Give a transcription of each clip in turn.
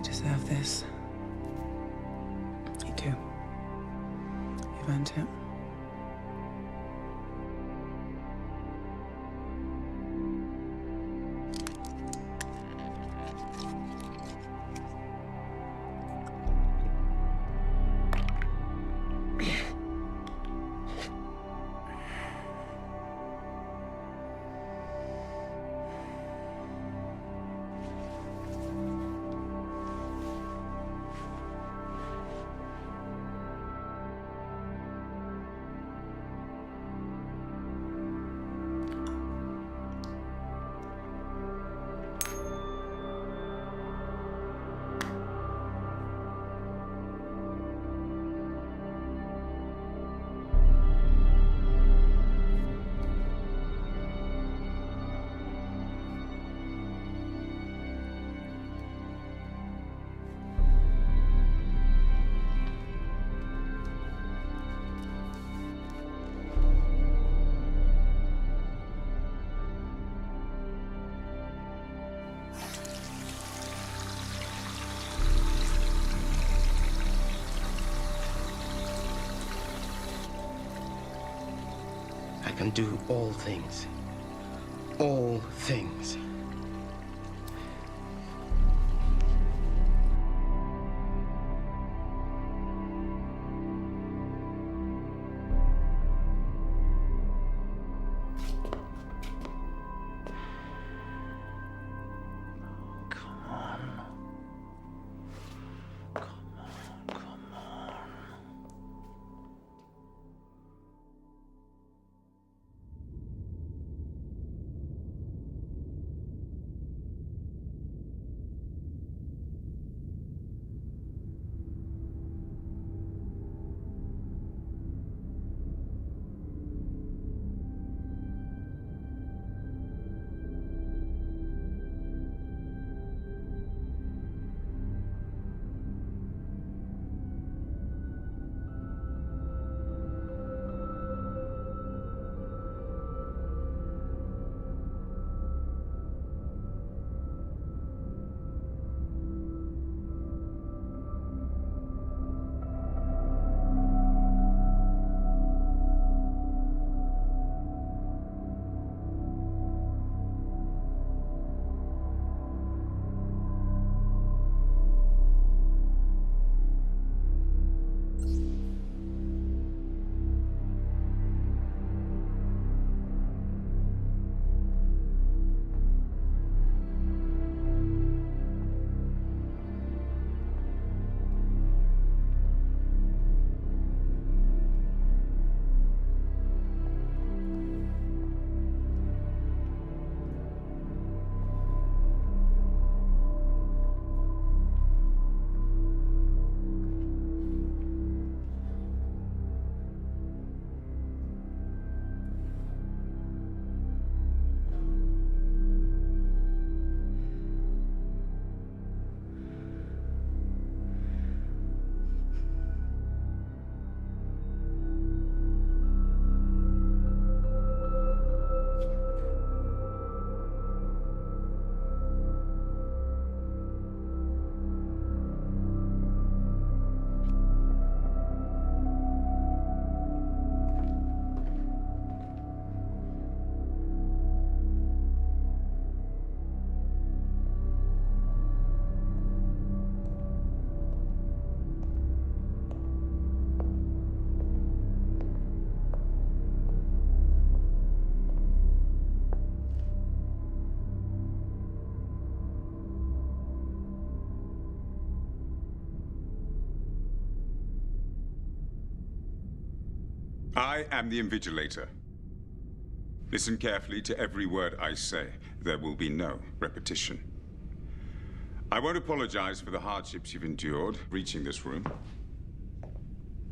Deserve this. You do. You've earned it. I can do all things. All things. I am the Invigilator. Listen carefully to every word I say. There will be no repetition. I won't apologize for the hardships you've endured reaching this room.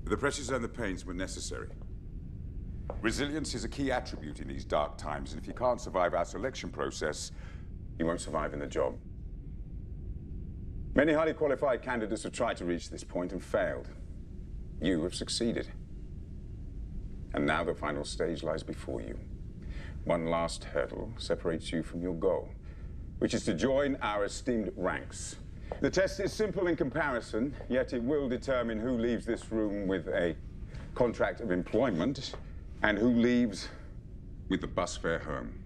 The pressures and the pains were necessary. Resilience is a key attribute in these dark times, and if you can't survive our selection process, you won't survive in the job. Many highly qualified candidates have tried to reach this point and failed. You have succeeded. And now the final stage lies before you. One last hurdle separates you from your goal, which is to join our esteemed ranks. The test is simple in comparison, yet it will determine who leaves this room with a contract of employment and who leaves with the bus fare home.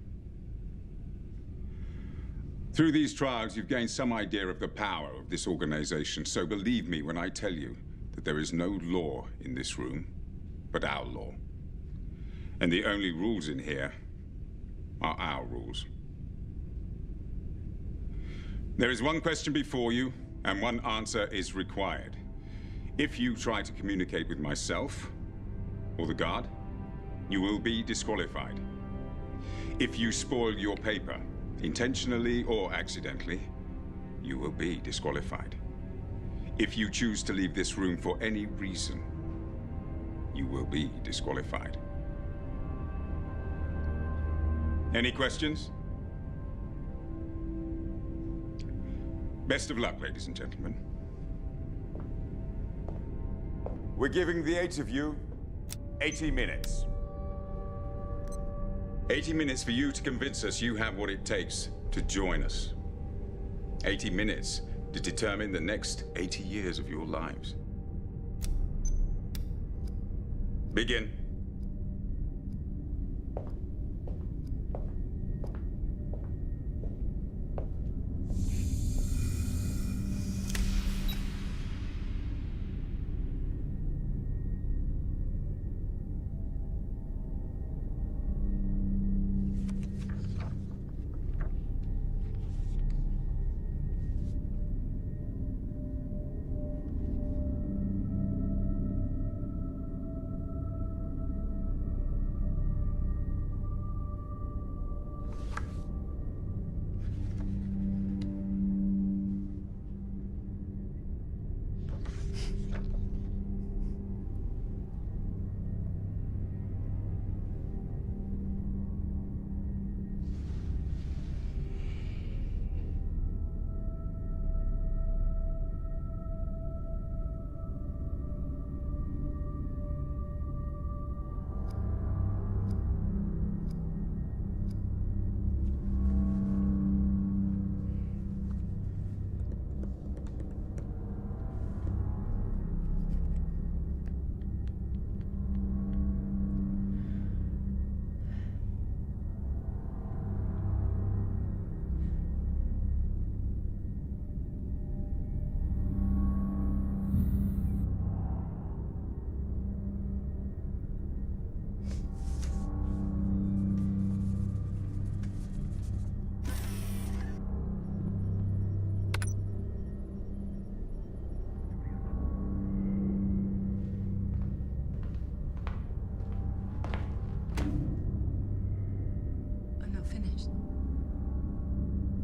Through these trials, you've gained some idea of the power of this organization, so believe me when I tell you that there is no law in this room but our law. And the only rules in here are our rules. There is one question before you, and one answer is required. If you try to communicate with myself or the guard, you will be disqualified. If you spoil your paper, intentionally or accidentally, you will be disqualified. If you choose to leave this room for any reason, you will be disqualified. Any questions? Best of luck, ladies and gentlemen. We're giving the 8 of you 80 minutes. 80 minutes for you to convince us you have what it takes to join us. 80 minutes to determine the next 80 years of your lives. Begin.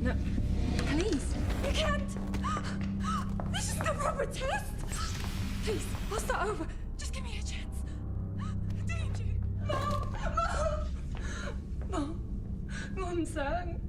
No, please, you can't! This is the proper test! Please, I'll start over. Just give me a chance. Danger! Mom! Mom! Mom, son.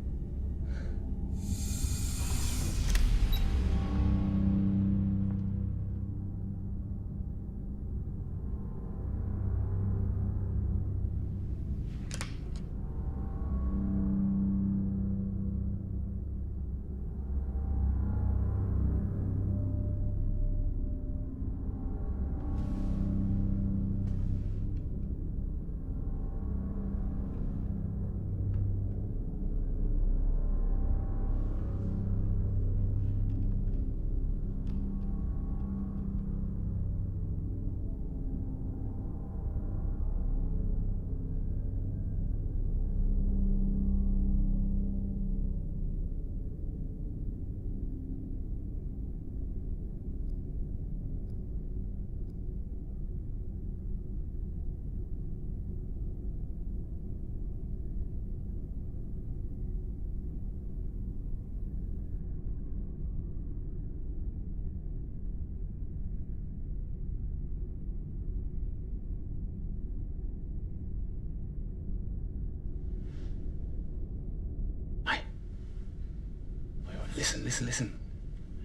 Listen.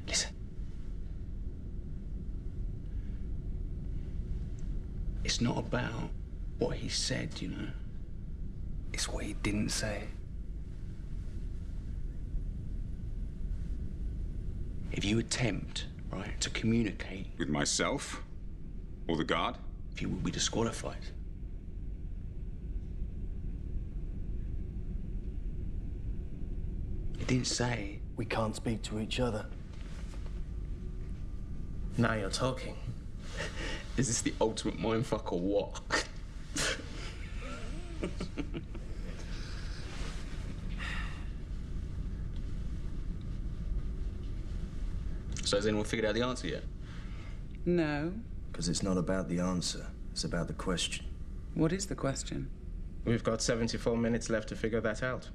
Listen. It's not about what he said, you know. It's what he didn't say. If you attempt, right, to communicate... With myself? Or the guard? You will be disqualified. It didn't say... We can't speak to each other. Now you're talking. Is this the ultimate mindfuck or what? So has anyone figured out the answer yet? No. Because it's not about the answer, it's about the question. What is the question? We've got 74 minutes left to figure that out.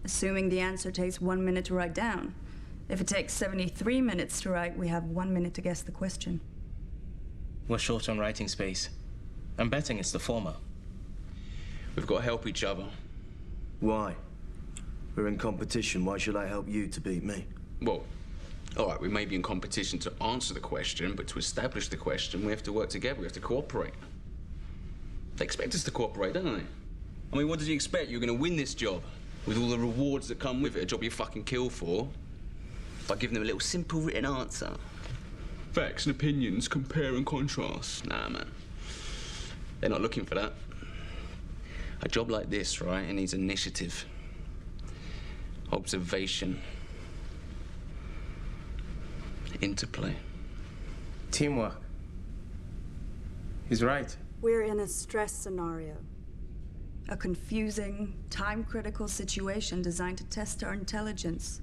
Assuming the answer takes 1 minute to write down. If it takes 73 minutes to write, we have 1 minute to guess the question. We're short on writing space. I'm betting it's the former. We've got to help each other. Why? We're in competition. Why should I help you to beat me? Well, all right, we may be in competition to answer the question, but to establish the question, we have to work together. We have to cooperate. They expect us to cooperate, don't they? I mean, what did you expect? You're going to win this job with all the rewards that come with it, a job you fucking kill for, by giving them a little simple written answer. Facts and opinions, compare and contrast. Nah, man. They're not looking for that. A job like this, right, it needs initiative, observation, interplay. Teamwork. He's right. We're in a stress scenario. A confusing, time-critical situation designed to test our intelligence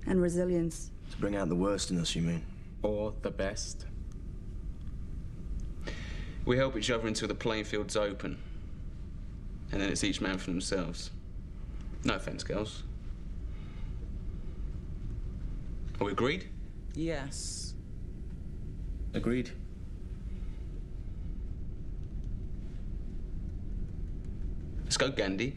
and resilience. To bring out the worst in us, you mean? Or the best. We help each other until the playing field's open. And then it's each man for themselves. No offense, girls. Are we agreed? Yes. Agreed. Let's go, Gandhi.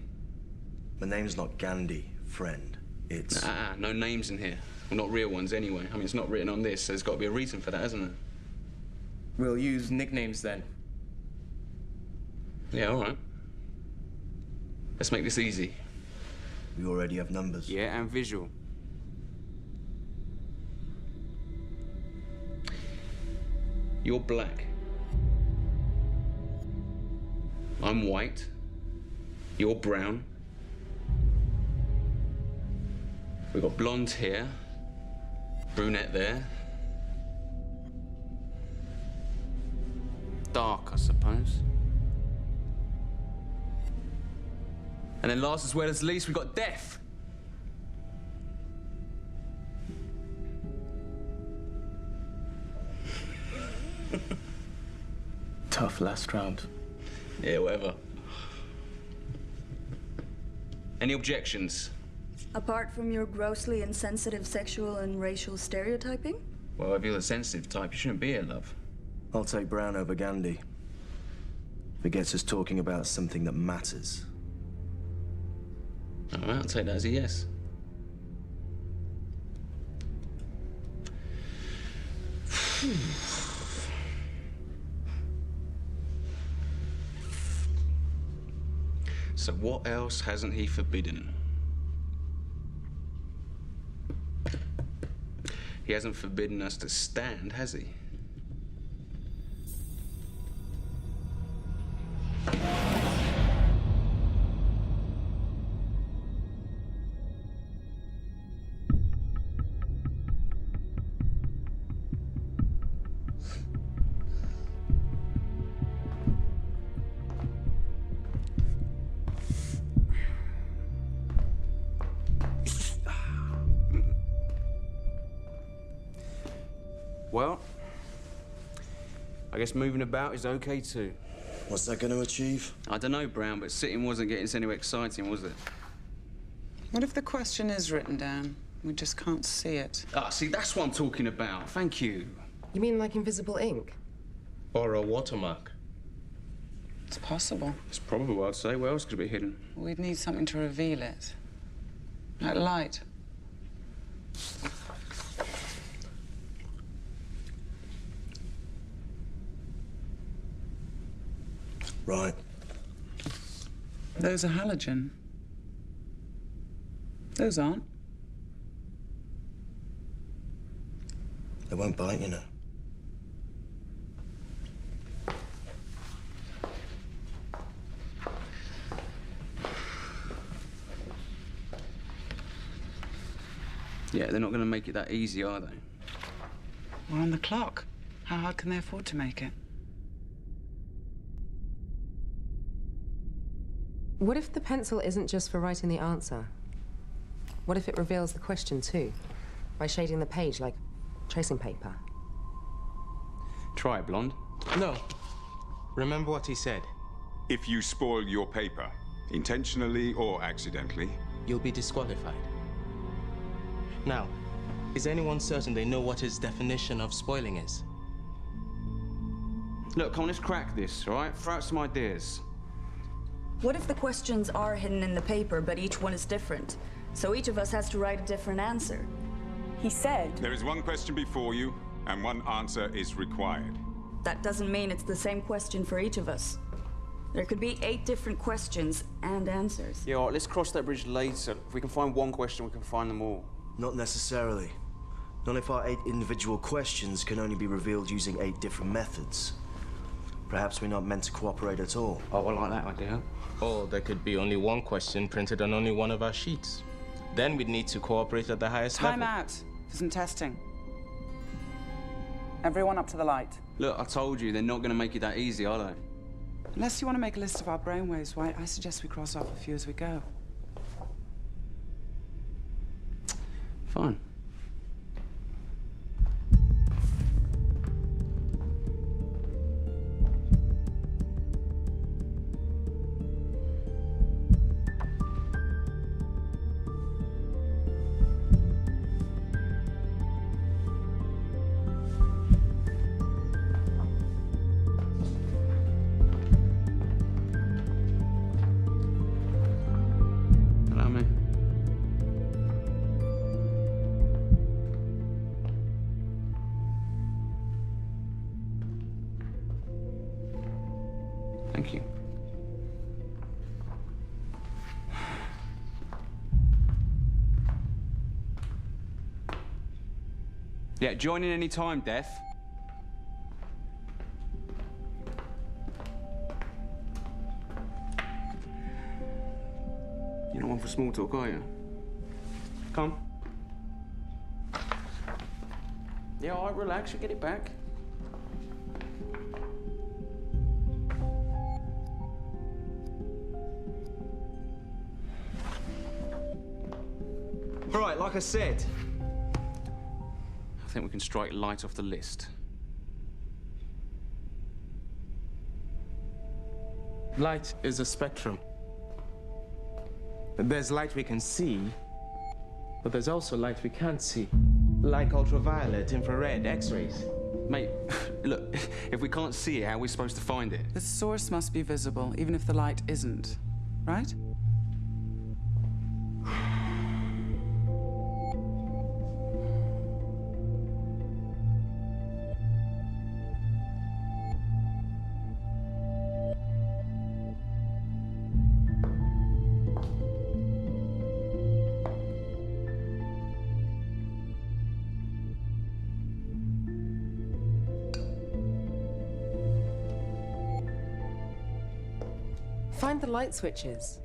My name's not Gandhi, friend. It's... No names in here. Well, not real ones, anyway. I mean, it's not written on this, so there's got to be a reason for that, hasn't there? We'll use nicknames then. Yeah, all right. Let's make this easy. We already have numbers. Yeah, and visual. You're black. I'm white. You're brown. We've got blonde hair, brunette there. Dark, I suppose. And then last as well as least, we've got death. Tough last round. Yeah, whatever. Any objections? Apart from your grossly insensitive sexual and racial stereotyping? Well, if you're the sensitive type, you shouldn't be here, love. I'll take Brown over Gandhi. If it gets us talking about something that matters. All right, I'll take that as a yes. So what else hasn't he forbidden? He hasn't forbidden us to stand, has he? Well, I guess moving about is okay too. What's that going to achieve? I don't know, Brown, but sitting wasn't getting us anywhere exciting, was it? What if the question is written down? We just can't see it. Ah, see, that's what I'm talking about. Thank you. You mean like invisible ink? Or a watermark. It's possible. It's probable, I'd say. Where else could it be hidden? We'd need something to reveal it. Like light. Right. Those are halogen. Those aren't. They won't bite, you know. Yeah, they're not going to make it that easy, are they? We're on the clock. How hard can they afford to make it? What if the pencil isn't just for writing the answer? What if it reveals the question too? By shading the page like tracing paper? Try it, Blonde. No. Remember what he said. If you spoil your paper, intentionally or accidentally, You'll be disqualified. Now, is anyone certain they know what his definition of spoiling is? Look, come on, let's crack this, all right? Throw out some ideas. What if the questions are hidden in the paper, but each one is different? So each of us has to write a different answer. He said... there is one question before you, and one answer is required. That doesn't mean it's the same question for each of us. There could be 8 different questions and answers. Yeah, all right, let's cross that bridge later. If we can find one question, we can find them all. Not necessarily. Not if our 8 individual questions can only be revealed using 8 different methods. Perhaps we're not meant to cooperate at all. Oh, I like that idea. Or there could be only one question printed on only one of our sheets. Then we'd need to cooperate at the highest level. Time out for some testing. Everyone up to the light. Look, I told you, they're not going to make it that easy, are they? Unless you want to make a list of our brainwaves, why, I suggest we cross off a few as we go. Fine. Allow me. Thank you. Yeah, join in any time, Death. You're not one for small talk, are you? Come. Yeah, all right, relax, you'll get it back. All right, like I said. I think we can strike light off the list. Light is a spectrum. There's light we can see, but there's also light we can't see. Like ultraviolet, infrared, X-rays. Mate, look, if we can't see it, how are we supposed to find it? The source must be visible, even if the light isn't, right? Find the light switches.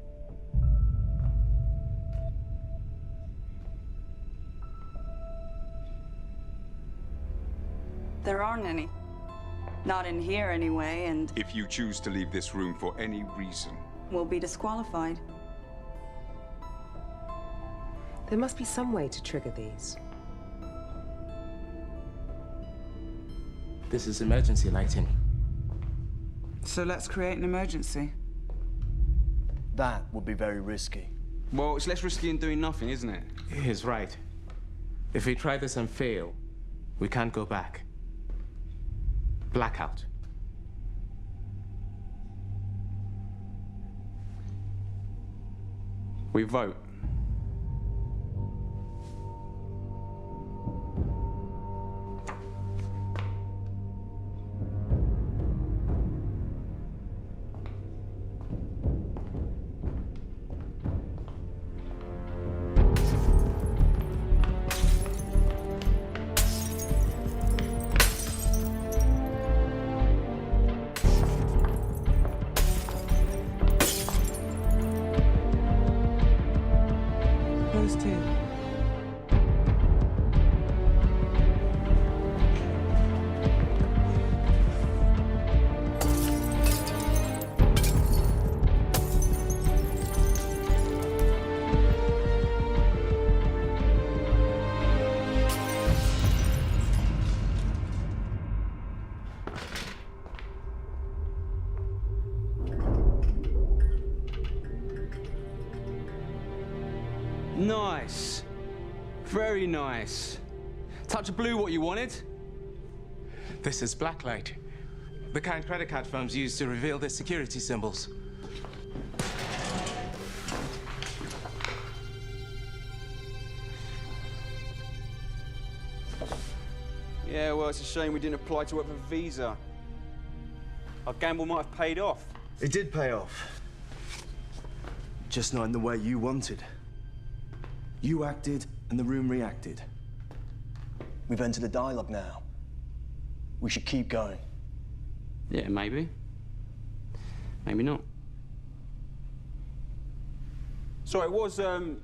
There aren't any. Not in here, anyway, and If you choose to leave this room for any reason, we'll be disqualified. There must be some way to trigger these. This is emergency lighting. So let's create an emergency. That would be very risky. Well, it's less risky than doing nothing, isn't it? He's right. If we try this and fail, we can't go back. Blackout. We vote. Nice. Very nice. Touch of blue, what you wanted? This is blacklight. The kind credit card firms use to reveal their security symbols. Yeah, well, it's a shame we didn't apply to work for Visa. Our gamble might have paid off. It did pay off. Just not in the way you wanted. You acted, and the room reacted. We've entered a dialogue now. We should keep going. Yeah, maybe. Maybe not. So it wasn't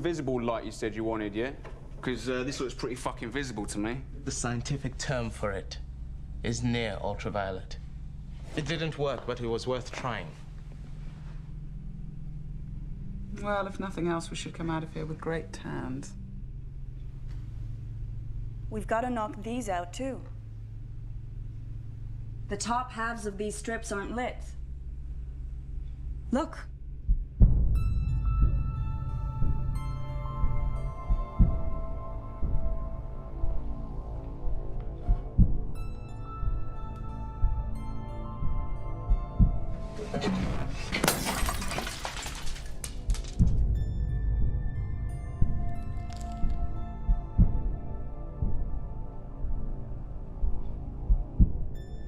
visible like you said you wanted, yeah? Because this looks pretty fucking visible to me. The scientific term for it is near ultraviolet. It didn't work, but it was worth trying. Well, if nothing else, we should come out of here with great tans. We've got to knock these out, too. The top halves of these strips aren't lit. Look.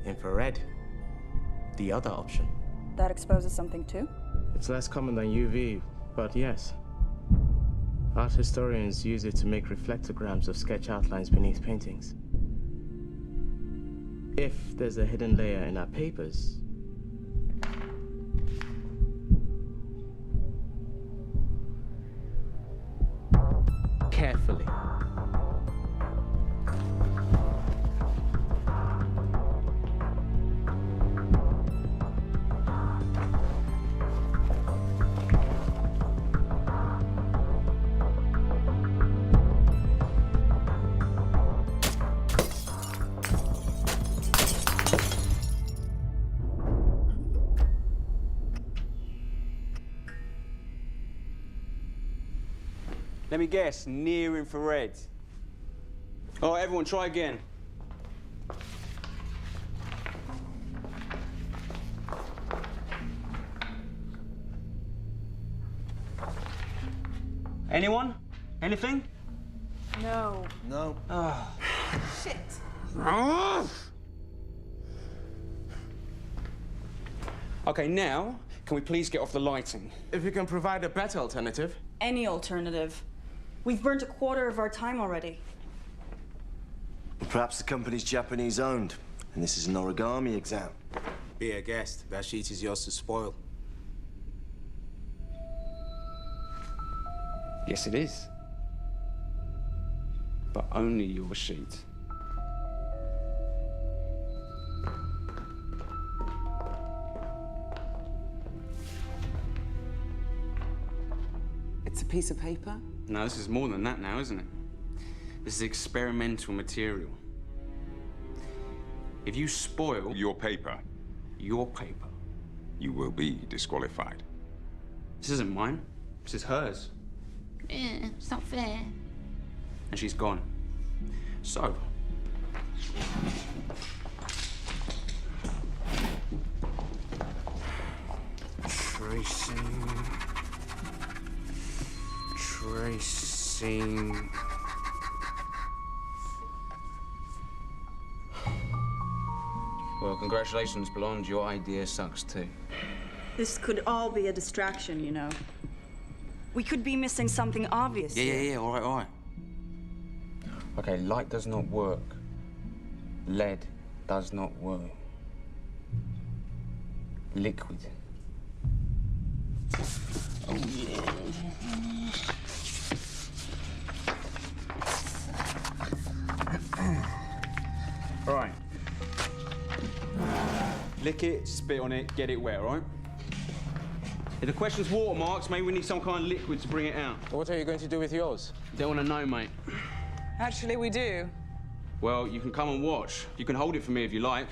Infrared. The other option. That exposes something, too? It's less common than UV, but yes. Art historians use it to make reflectograms of sketch outlines beneath paintings. If there's a hidden layer in our papers, carefully. Let me guess, near infrared. All right, everyone, try again. Anyone? Anything? No. No. Shit. Okay, now, can we please get off the lighting? If you can provide a better alternative. Any alternative. We've burnt a quarter of our time already. Perhaps the company's Japanese-owned, and this is an origami exam. Be a guest. That sheet is yours to spoil. Yes, it is. But only your sheet. It's a piece of paper? No, this is more than that now, isn't it? This is experimental material. If you spoil Your paper, your paper, you will be disqualified. this isn't mine, this is hers. It's not fair. And she's gone. So, tracing. Well, congratulations, Blonde. Your idea sucks too. This could all be a distraction, you know. We could be missing something obvious. Yeah, all right. Okay, light does not work. Lead does not work. Liquid. Oh, yeah. All right. Lick it, spit on it, get it wet, all right? If the question's watermarks, maybe we need some kind of liquid to bring it out. What are you going to do with yours? Don't want to know, mate. Actually, we do. Well, you can come and watch. You can hold it for me if you like.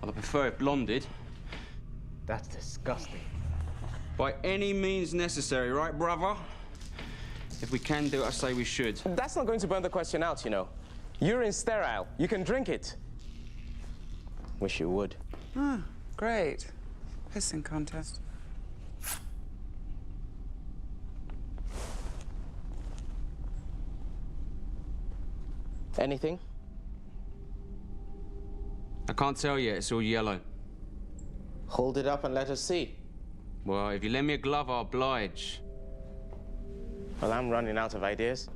I'd prefer it blonded. That's disgusting. By any means necessary, right, brother? If we can do it, I say we should. That's not going to burn the question out, you know. Urine's sterile. You can drink it. Wish you would. Ah, great. Pissing contest. Anything? I can't tell yet. It's all yellow. Hold it up and let us see. Well, if you lend me a glove, I'll oblige. Well, I'm running out of ideas.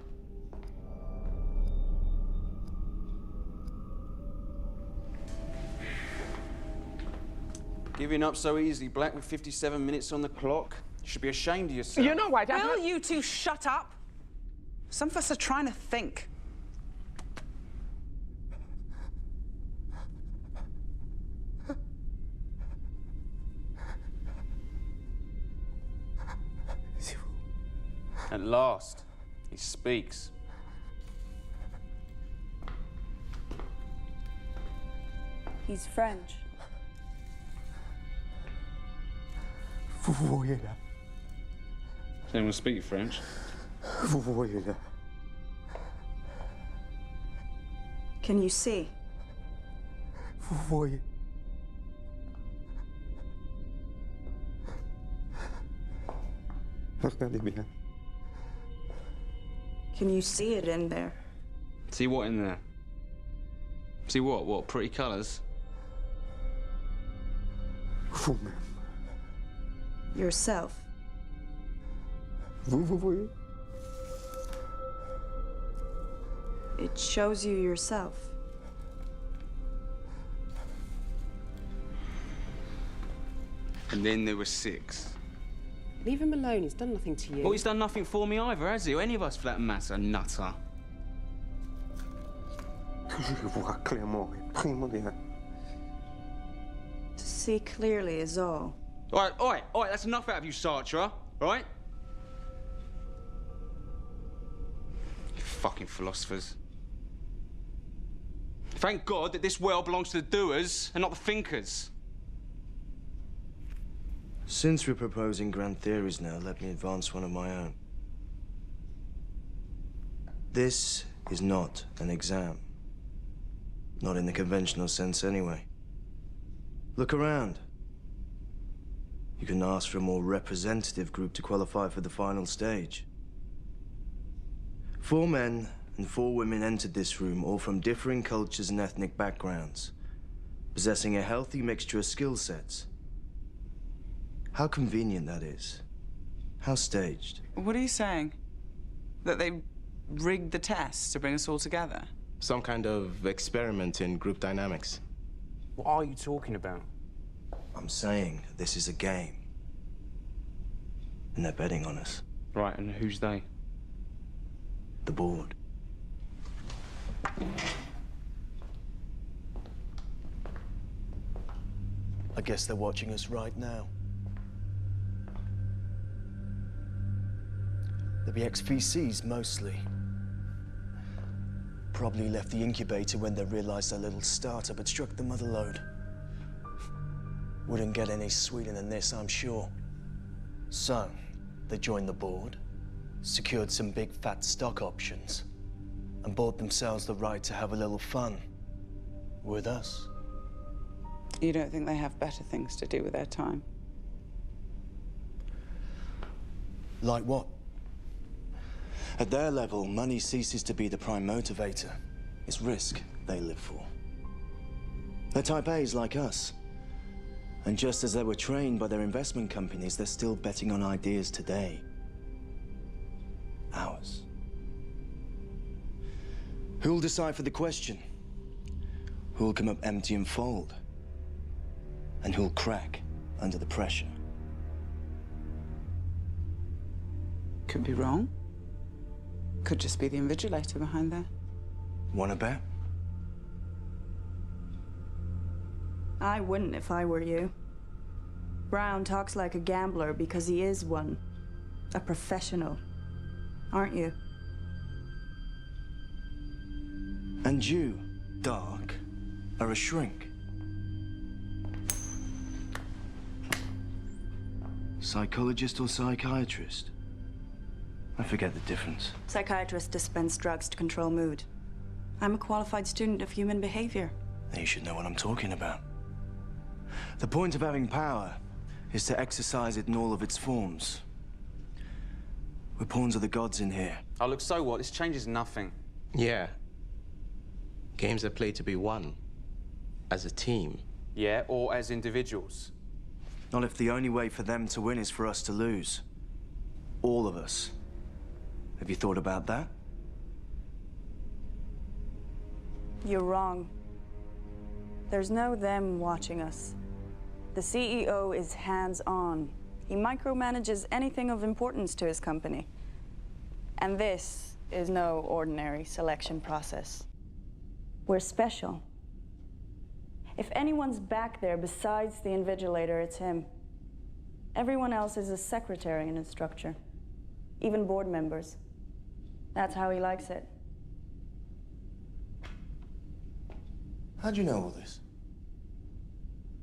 Giving up so easily, Black, with 57 minutes on the clock. You should be ashamed of yourself. You know what? Will you two shut up? Some of us are trying to think. At last, he speaks. He's French. Does anyone speak French? Can you see? Can you see it in there? See what in there? See what? What, pretty colours? Yourself. It shows you yourself. And then there were 6. Leave him alone. He's done nothing to you. Well, he's done nothing for me either, has he? Or any of us, for that matter, nutter. To see clearly is all. All right, that's enough out of you, Sartre, all right? You fucking philosophers. Thank God that this world belongs to the doers and not the thinkers. Since we're proposing grand theories now, let me advance one of my own. This is not an exam. Not in the conventional sense, anyway. Look around. You can ask for a more representative group to qualify for the final stage. 4 men and 4 women entered this room, all from differing cultures and ethnic backgrounds, possessing a healthy mixture of skill sets. How convenient that is. How staged. What are you saying? That they rigged the tests to bring us all together? Some kind of experiment in group dynamics. What are you talking about? I'm saying this is a game. And they're betting on us. Right, and who's they? The board. I guess they're watching us right now. They'll be ex-VCs, mostly. Probably left the incubator when they realized their little startup had struck the mother lode. Wouldn't get any sweeter than this, I'm sure. So, they joined the board, secured some big fat stock options, and bought themselves the right to have a little fun with us. You don't think they have better things to do with their time? Like what? At their level, money ceases to be the prime motivator. It's risk they live for. They're type A's like us. And just as they were trained by their investment companies, they're still betting on ideas today. Ours. Who'll decipher the question? Who'll come up empty and fold? And who'll crack under the pressure? Could be wrong. Could just be the invigilator behind there. Wanna bet? I wouldn't if I were you. Brown talks like a gambler because he is one. A professional. Aren't you? And you, Dark, are a shrink. Psychologist or psychiatrist? I forget the difference. Psychiatrists dispense drugs to control mood. I'm a qualified student of human behavior. You should know what I'm talking about. The point of having power is to exercise it in all of its forms. We're pawns of the gods in here. Oh, look, so what? This changes nothing. Yeah. Games are played to be won. As a team. Yeah, or as individuals. Not if the only way for them to win is for us to lose. All of us. Have you thought about that? You're wrong. There's no them watching us. The CEO is hands-on. He micromanages anything of importance to his company. And this is no ordinary selection process. We're special. If anyone's back there besides the invigilator, it's him. Everyone else is a secretary in his structure. Even board members. That's how he likes it. How'd you know all this?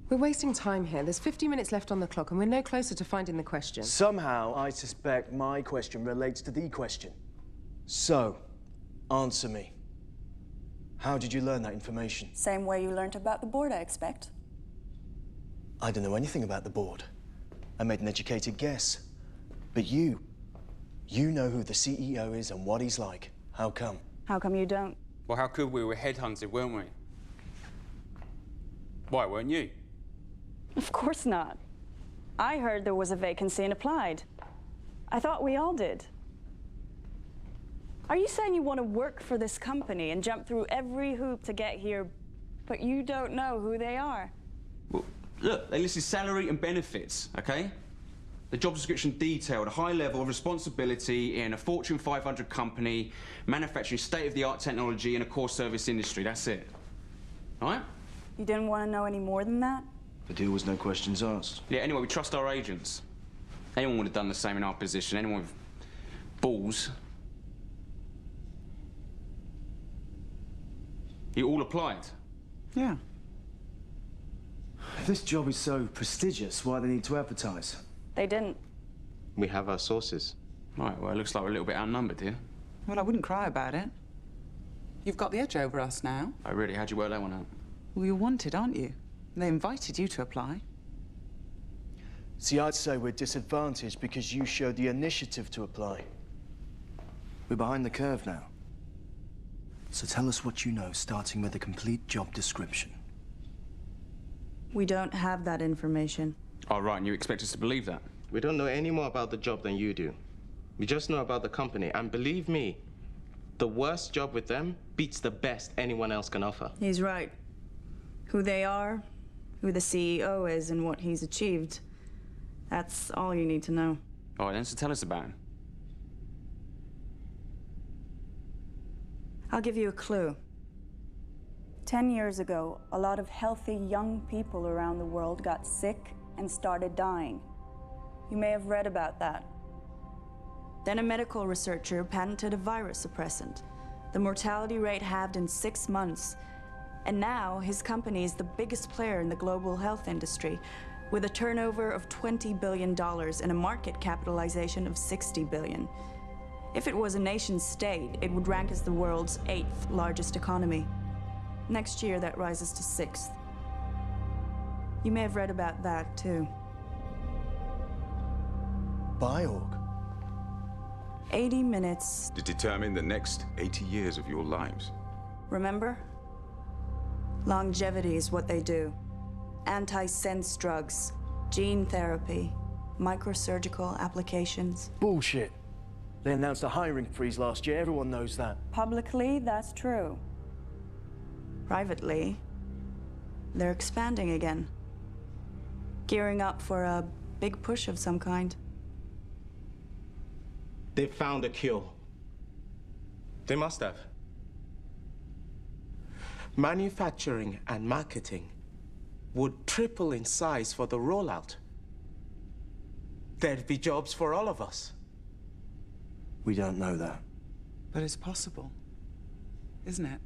We're wasting time here. There's 50 minutes left on the clock, and we're no closer to finding the question. Somehow, I suspect my question relates to the question. So, answer me. How did you learn that information? Same way you learned about the board, I expect. I don't know anything about the board. I made an educated guess. But you know who the CEO is and what he's like. How come? How come you don't? Well, how could we? We were headhunted, weren't we? Why, weren't you? Of course not. I heard there was a vacancy and applied. I thought we all did. Are you saying you want to work for this company and jump through every hoop to get here, but you don't know who they are? Well, look, they listed salary and benefits, okay? The job description detailed a high level of responsibility in a Fortune 500 company, manufacturing state-of-the-art technology in a core service industry. That's it. All right? You didn't want to know any more than that? The deal was no questions asked. Yeah, anyway, we trust our agents. Anyone would have done the same in our position. Anyone with balls. You all applied? Yeah. If this job is so prestigious, why do they need to advertise? They didn't. We have our sources. Right, well, it looks like we're a little bit outnumbered here. Well, I wouldn't cry about it. You've got the edge over us now. Oh, really? How'd you work that one out? Well, you're wanted, aren't you? They invited you to apply. See, I'd say we're disadvantaged because you showed the initiative to apply. We're behind the curve now. So tell us what you know, starting with a complete job description. We don't have that information. Oh, right, and you expect us to believe that? We don't know any more about the job than you do. We just know about the company, and believe me, the worst job with them beats the best anyone else can offer. He's right. Who they are, who the CEO is, and what he's achieved. That's all you need to know. All right, then, so tell us about him. I'll give you a clue. 10 years ago, a lot of healthy young people around the world got sick and started dying. You may have read about that. Then a medical researcher patented a virus suppressant. The mortality rate halved in 6 months. And now his company is the biggest player in the global health industry, with a turnover of $20 billion and a market capitalization of $60 billion. If it was a nation state, it would rank as the world's 8th largest economy. Next year, that rises to 6th. You may have read about that, too. Biorg? 80 minutes. To determine the next 80 years of your lives. Remember? Longevity is what they do. Anti-sense drugs, gene therapy, microsurgical applications. Bullshit. They announced a hiring freeze last year. Everyone knows that. Publicly, that's true. Privately, they're expanding again. Gearing up for a big push of some kind. They found a cure. They must have. Manufacturing and marketing would triple in size for the rollout. There'd be jobs for all of us. We don't know that. But it's possible, isn't it?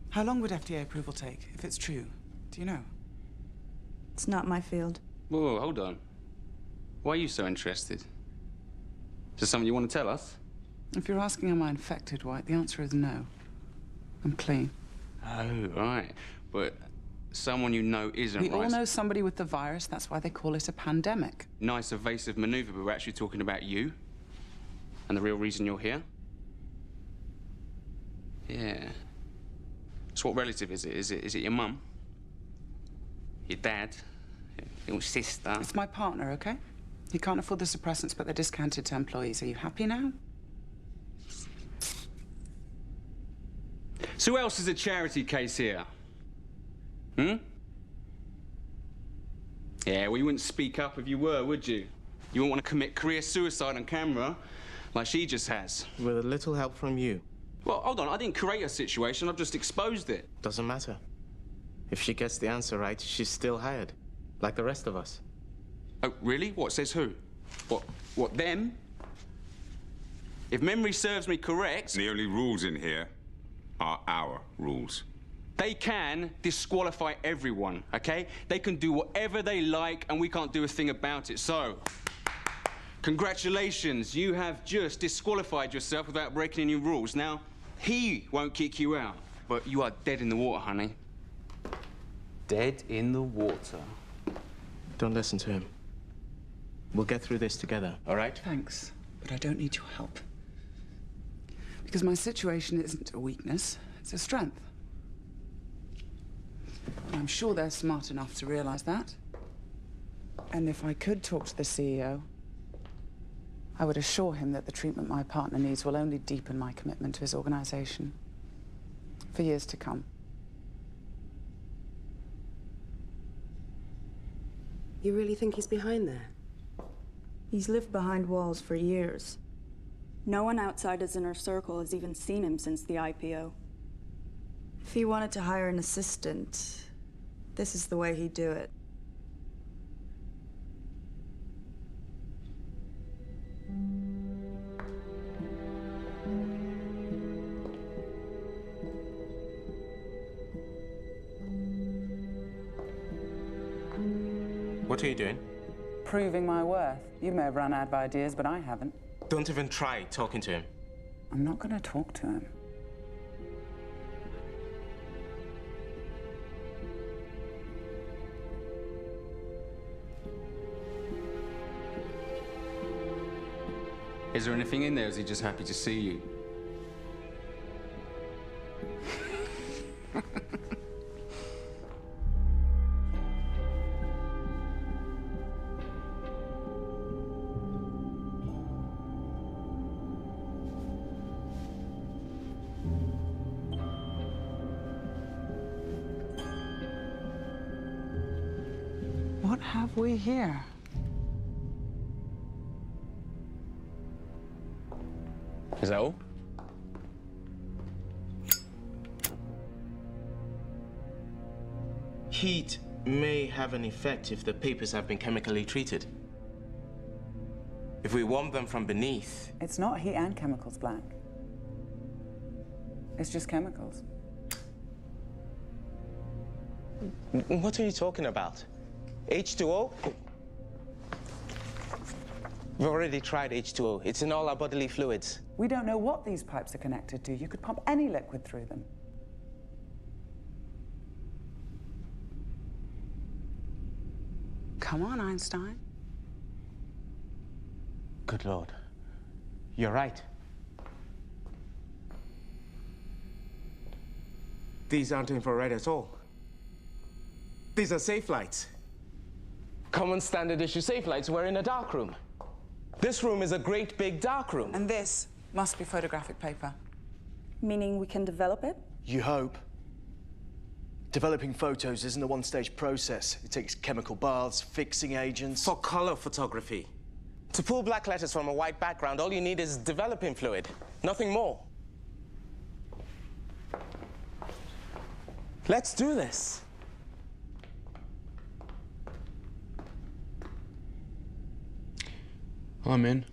How long would FDA approval take, if it's true? Do you know? It's not my field. Whoa, hold on. Why are you so interested? Is there something you want to tell us? If you're asking am I infected, White, the answer is no. I'm clean. Oh, right. But someone you know isn't, We right? all know somebody with the virus. That's why they call it a pandemic. Nice evasive maneuver, but we're actually talking about you. And the real reason you're here? Yeah. So what relative is it? Is it your mum? Your dad? Your sister? It's my partner, okay? He can't afford the suppressants, but they're discounted to employees. Are you happy now? So who else is a charity case here? Hmm? Yeah, well, you wouldn't speak up if you were, would you? You wouldn't want to commit career suicide on camera like she just has. With a little help from you. Well, hold on, I didn't create a situation, I've just exposed it. Doesn't matter. If she gets the answer right, she's still hired. Like the rest of us. Oh, really? What, says who? What, them? If memory serves me correct... The only rules in here are our rules. They can disqualify everyone, okay? They can do whatever they like, and we can't do a thing about it. So, congratulations, you have just disqualified yourself without breaking any rules. Now, he won't kick you out, but you are dead in the water, honey. Dead in the water. Don't listen to him. We'll get through this together, all right? Thanks, but I don't need your help. Because my situation isn't a weakness, it's a strength. And I'm sure they're smart enough to realize that. And if I could talk to the CEO, I would assure him that the treatment my partner needs will only deepen my commitment to his organization for years to come. You really think he's behind there? He's lived behind walls for years. No one outside his inner circle has even seen him since the IPO. If he wanted to hire an assistant, this is the way he'd do it. What are you doing? Proving my worth. You may have run out of ideas, but I haven't. Don't even try talking to him. I'm not going to talk to him. Is there anything in there, or is he just happy to see you? What have we here? Is that all? Heat may have an effect if the papers have been chemically treated. If we warm them from beneath... It's not heat and chemicals, Black. It's just chemicals. What are you talking about? H2O? We've already tried H2O. It's in all our bodily fluids. We don't know what these pipes are connected to. You could pump any liquid through them. Come on, Einstein. Good Lord. You're right. These aren't infrared at all. These are safe lights. Common standard issue safe lights were in a dark room. This room is a great big dark room. And this must be photographic paper. Meaning we can develop it? You hope. Developing photos isn't a one-stage process. It takes chemical baths, fixing agents. For color photography. To pull black letters from a white background, all you need is developing fluid. Nothing more. Let's do this. I'm in.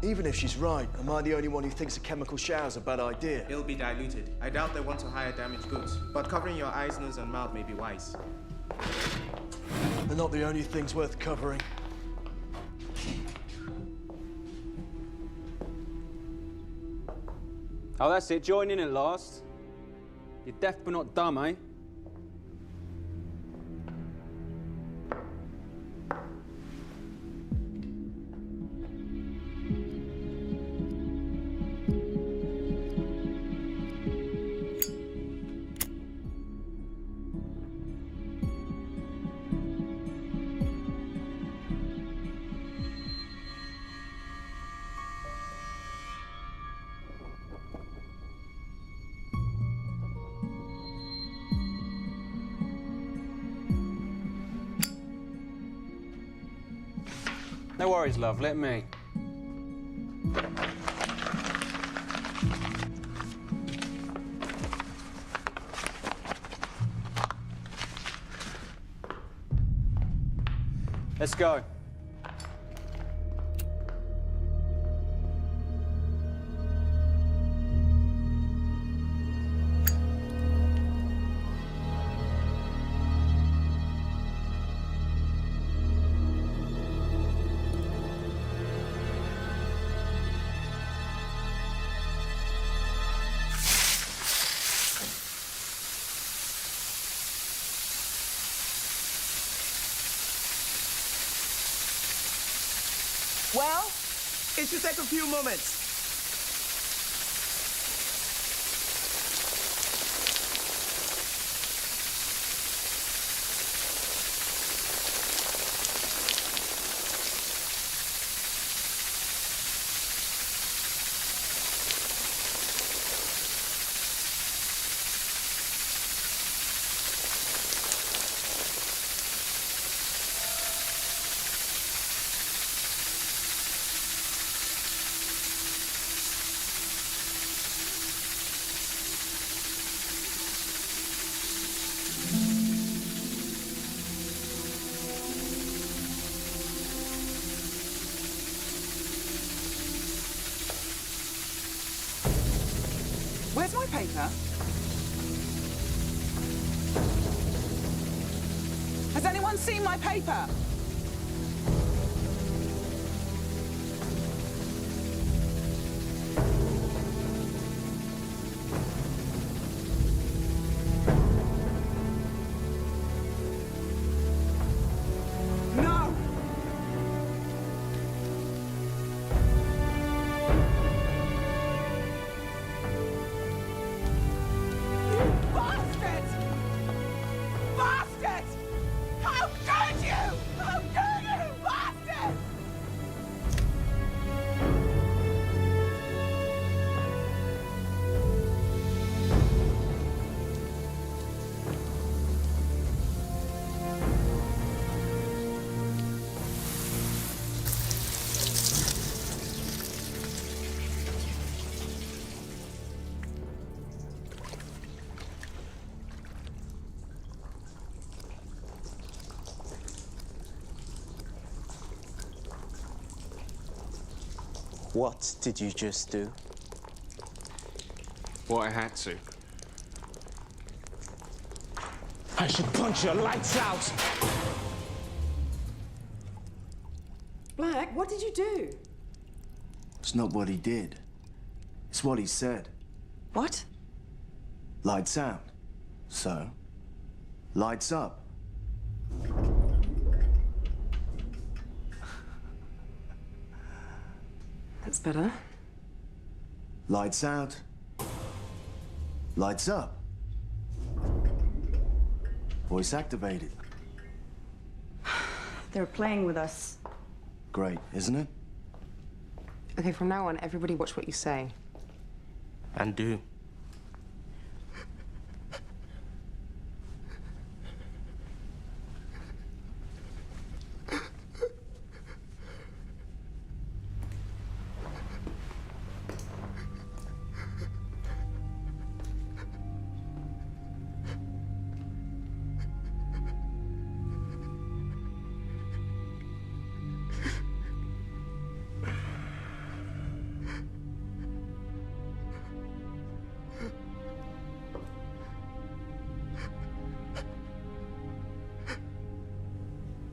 Even if she's right, am I the only one who thinks a chemical shower's a bad idea? It'll be diluted. I doubt they want to hire damaged goods, but covering your eyes, nose, and mouth may be wise. They're not the only things worth covering. Oh, that's it. Join in at last. You're deaf but not dumb, eh? No worries, love. Let me. Let's go. Well, it should take a few moments. Where's my paper? Has anyone seen my paper? No! Bastard! Bastard! How could you? How could you, bastard! What did you just do? What I had to. I should punch your lights out! Black, what did you do? It's not what he did. It's what he said. What? Lights out. So, lights up. That's better. Lights out. Lights up. Voice activated. They're playing with us. Great, isn't it? Okay, from now on, everybody watch what you say. And do.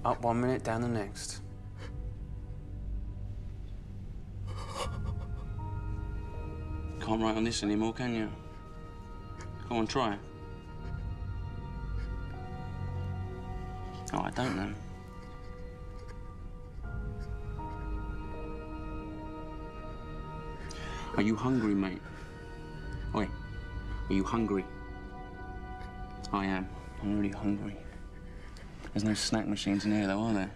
Up 1 minute, down the next. Can't write on this anymore, can you? Go on, try. Oh, I don't know. Are you hungry, mate? Oi, are you hungry? I am. I'm really hungry. There's no snack machines in here, though, are there?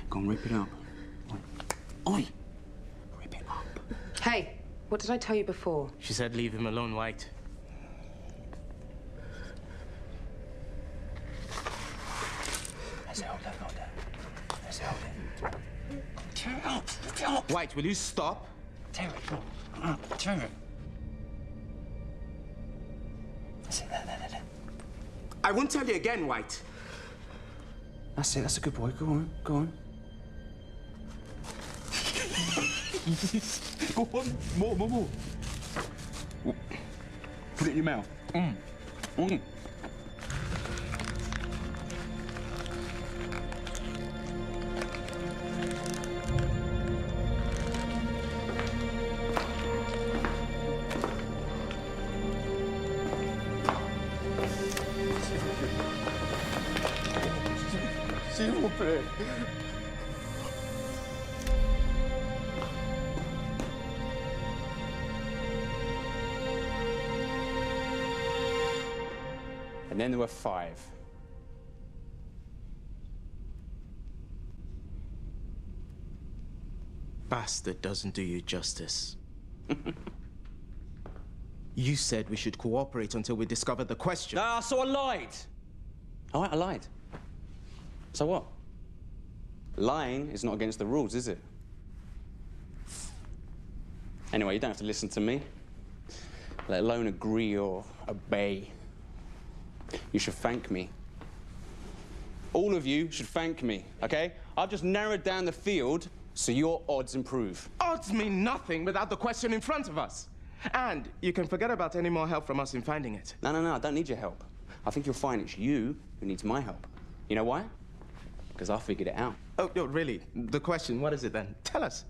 Go on, rip it up. Oi! Oi! Rip it up. Hey, what did I tell you before? She said leave him alone, White. Let's hold it, hold it. Let's hold it. Tear it up! Rip it up! White, will you stop? Tear it up! Tear it. That's it, there. I won't tell you again, White. That's it, that's a good boy. Go on, go on. Go on, more. Put it in your mouth. S'il vous plaît. And then there were 5. Bastard doesn't do you justice. You said we should cooperate until we discover the question. Ah, so I lied. All right, I lied. So what? Lying is not against the rules, is it? Anyway, you don't have to listen to me, let alone agree or obey. You should thank me. All of you should thank me, okay? I've just narrowed down the field so your odds improve. Odds mean nothing without the question in front of us. And you can forget about any more help from us in finding it. No, I don't need your help. I think you'll find it's you who needs my help. You know why? Because I figured it out. Oh, no, really? The question, what is it then? Tell us.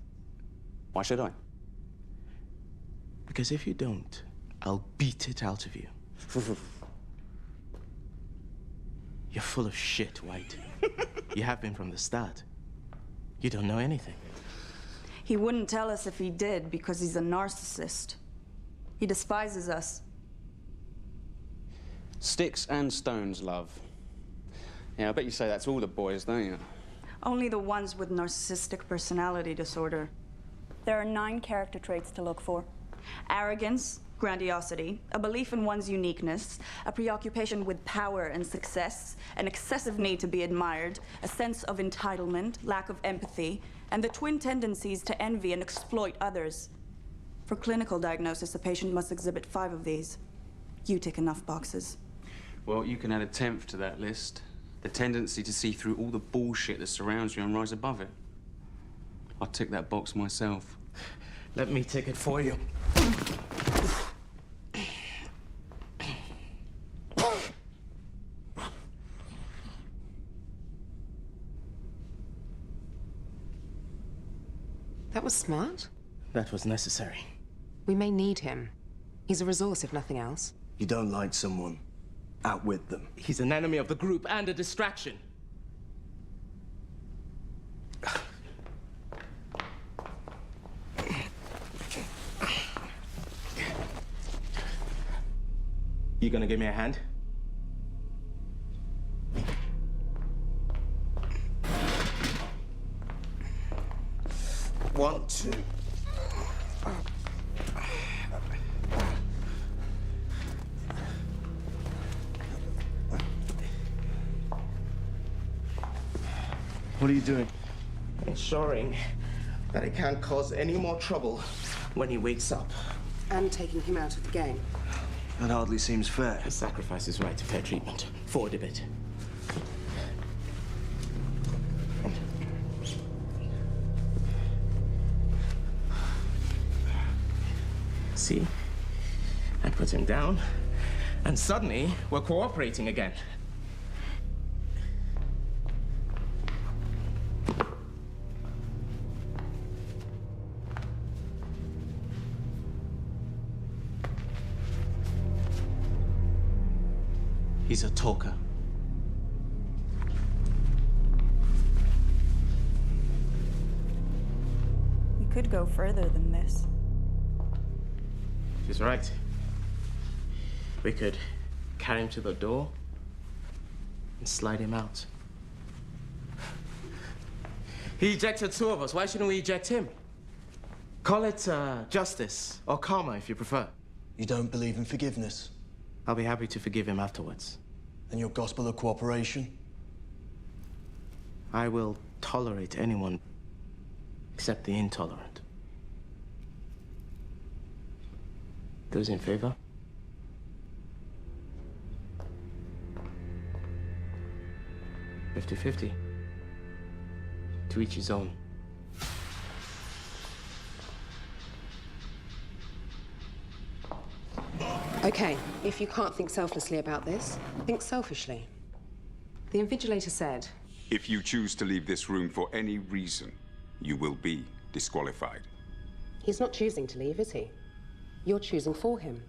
Why should I? Because if you don't, I'll beat it out of you. You're full of shit, White. You have been from the start. You don't know anything. He wouldn't tell us if he did because he's a narcissist. He despises us. Sticks and stones, love. Yeah, I bet you say that to all the boys, don't you? Only the ones with narcissistic personality disorder. There are 9 character traits to look for. Arrogance, grandiosity, a belief in one's uniqueness, a preoccupation with power and success, an excessive need to be admired, a sense of entitlement, lack of empathy, and the twin tendencies to envy and exploit others. For clinical diagnosis, a patient must exhibit 5 of these. You tick enough boxes. Well, you can add a 10th to that list. The tendency to see through all the bullshit that surrounds you and rise above it. I'll tick that box myself. Let me tick it for you. That was smart. That was necessary. We may need him. He's a resource, if nothing else. You don't like someone, outwit them. He's an enemy of the group and a distraction. You gonna give me a hand? One, two. What are you doing? Ensuring that it can't cause any more trouble when he wakes up. And taking him out of the game. That hardly seems fair. He sacrifices right to fair treatment. Forward a bit. See? That puts him down. And suddenly, we're cooperating again. He's a talker. We could go further than this. She's right. We could carry him to the door and slide him out. He ejected two of us. Why shouldn't we eject him? Call it justice or karma if you prefer. You don't believe in forgiveness? I'll be happy to forgive him afterwards. And your gospel of cooperation? I will tolerate anyone except the intolerant. Those in favor? $50-50. To each his own. Okay, if you can't think selflessly about this, think selfishly. The invigilator said, If you choose to leave this room for any reason, you will be disqualified. he's not choosing to leave, is he? You're choosing for him.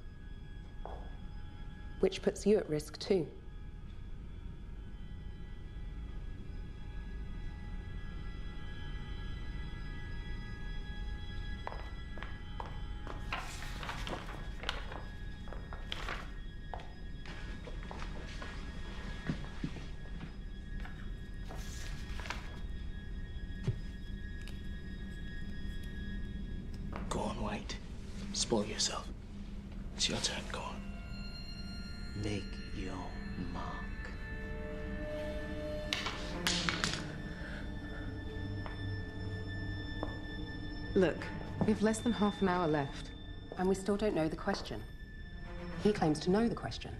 Which puts you at risk too. Go on, White. Spoil yourself. It's your turn. Go on. Make your mark. Look, we have less than half an hour left, and we still don't know the question. He claims to know the question.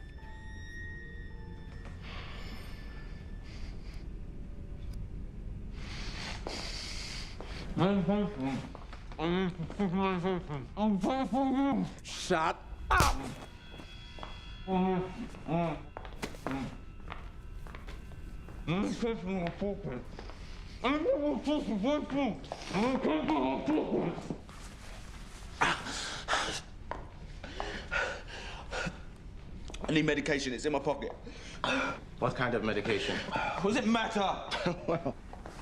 Shut up! I need medication. It's in my pocket. What kind of medication? What does it matter?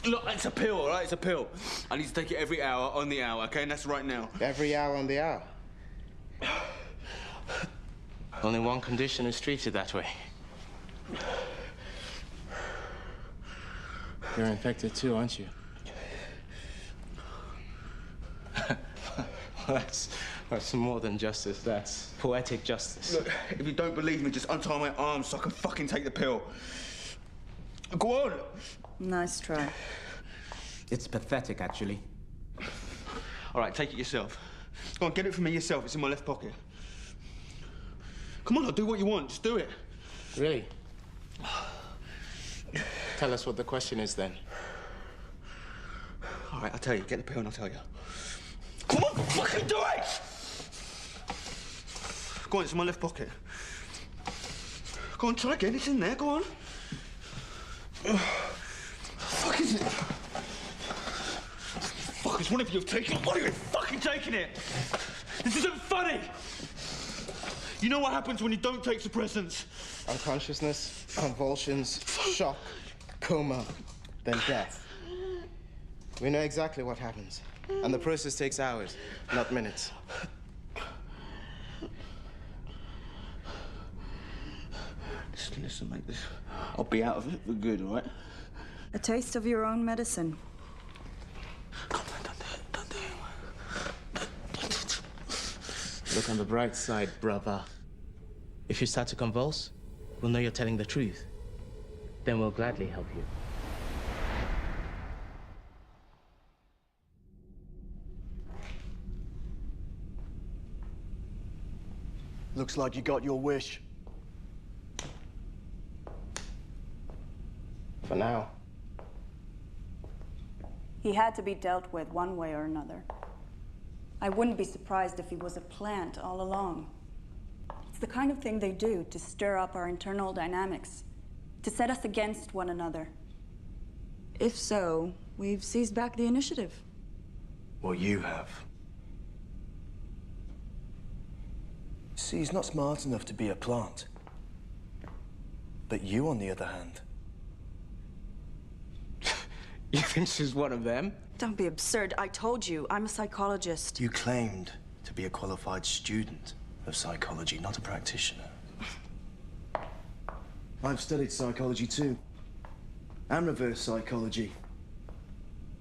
Look, it's a pill, all right? It's a pill. I need to take it every hour on the hour, okay? And that's right now. Every hour on the hour. Only one condition is treated that way. You're infected too, aren't you? That's more than justice. That's poetic justice. Look, if you don't believe me, just untie my arms so I can fucking take the pill. Go on. Nice try. It's pathetic, actually. All right, take it yourself. Go on, get it for me yourself. It's in my left pocket. Come on, I'll do what you want. Just do it. Really? Tell us what the question is, then. All right, I'll tell you. Get the pill and I'll tell you. Come on, fucking do it! Go on, it's in my left pocket. Go on, try again. It's in there. Go on. Fuck is it? Fuck, it's one of you have taken it. One of you have fucking taken it. This isn't funny. You know what happens when you don't take suppressants? Unconsciousness, convulsions, shock, coma, then death. We know exactly what happens. And the process takes hours, not minutes. Listen, mate, I'll be out of it for good, all right? A taste of your own medicine. Come on, don't do it. Look on the bright side, brother. If you start to convulse, we'll know you're telling the truth. Then we'll gladly help you. Looks like you got your wish. For now. He had to be dealt with one way or another. I wouldn't be surprised if he was a plant all along. It's the kind of thing they do to stir up our internal dynamics, to set us against one another. If so, we've seized back the initiative. Well, you have. See, he's not smart enough to be a plant. But you, on the other hand... You think she's one of them? Don't be absurd. I told you, I'm a psychologist. You claimed to be a qualified student of psychology, not a practitioner. I've studied psychology too, and reverse psychology.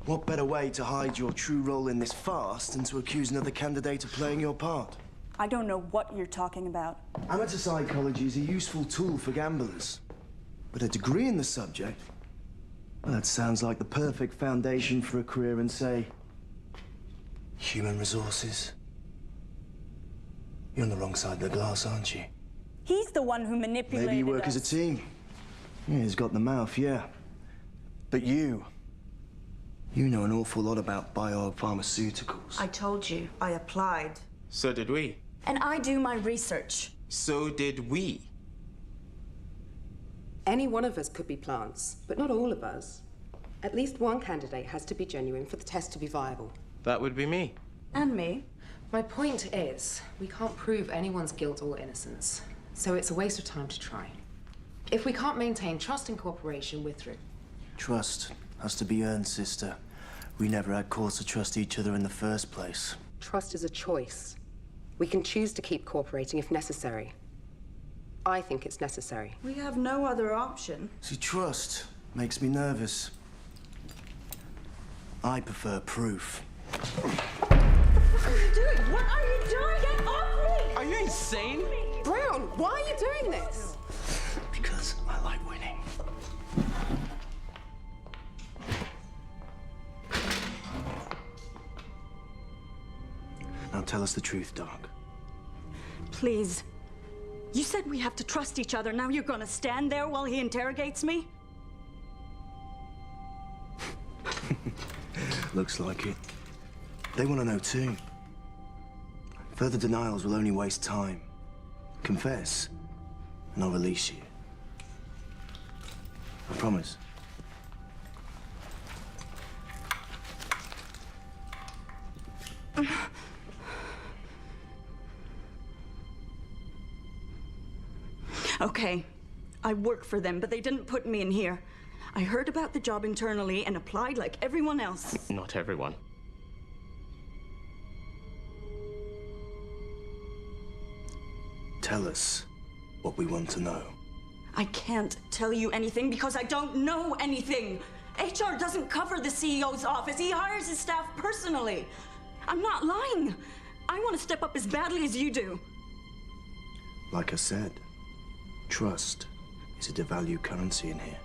What better way to hide your true role in this farce than to accuse another candidate of playing your part? I don't know what you're talking about. Amateur psychology is a useful tool for gamblers, but a degree in the subject, well, that sounds like the perfect foundation for a career in, say, human resources. You're on the wrong side of the glass, aren't you? He's the one who manipulated Maybe you work us. as a team. Yeah, he's got the mouth, yeah. But you know an awful lot about biopharmaceuticals. I told you, I applied. So did we. And I do my research. So did we. Any one of us could be plants, but not all of us. At least one candidate has to be genuine for the test to be viable. That would be me. And me. My point is, we can't prove anyone's guilt or innocence, so it's a waste of time to try. If we can't maintain trust and cooperation, we're through. Trust has to be earned, sister. We never had cause to trust each other in the first place. Trust is a choice. We can choose to keep cooperating if necessary. I think it's necessary. We have no other option. See, trust makes me nervous. I prefer proof. What are you doing? What are you doing? Get off me! Are you insane? Brown, why are you doing this? Because I like winning. Now tell us the truth, Doc. Please. You said we have to trust each other. Now you're gonna stand there while he interrogates me? Looks like it. They want to know too. Further denials will only waste time. Confess, and I'll release you. I promise. Okay, I work for them, but they didn't put me in here. I heard about the job internally and applied like everyone else. Not everyone. Tell us what we want to know. I can't tell you anything because I don't know anything. HR doesn't cover the CEO's office. He hires his staff personally. I'm not lying. I want to step up as badly as you do. Like I said, trust is a devalued currency in here.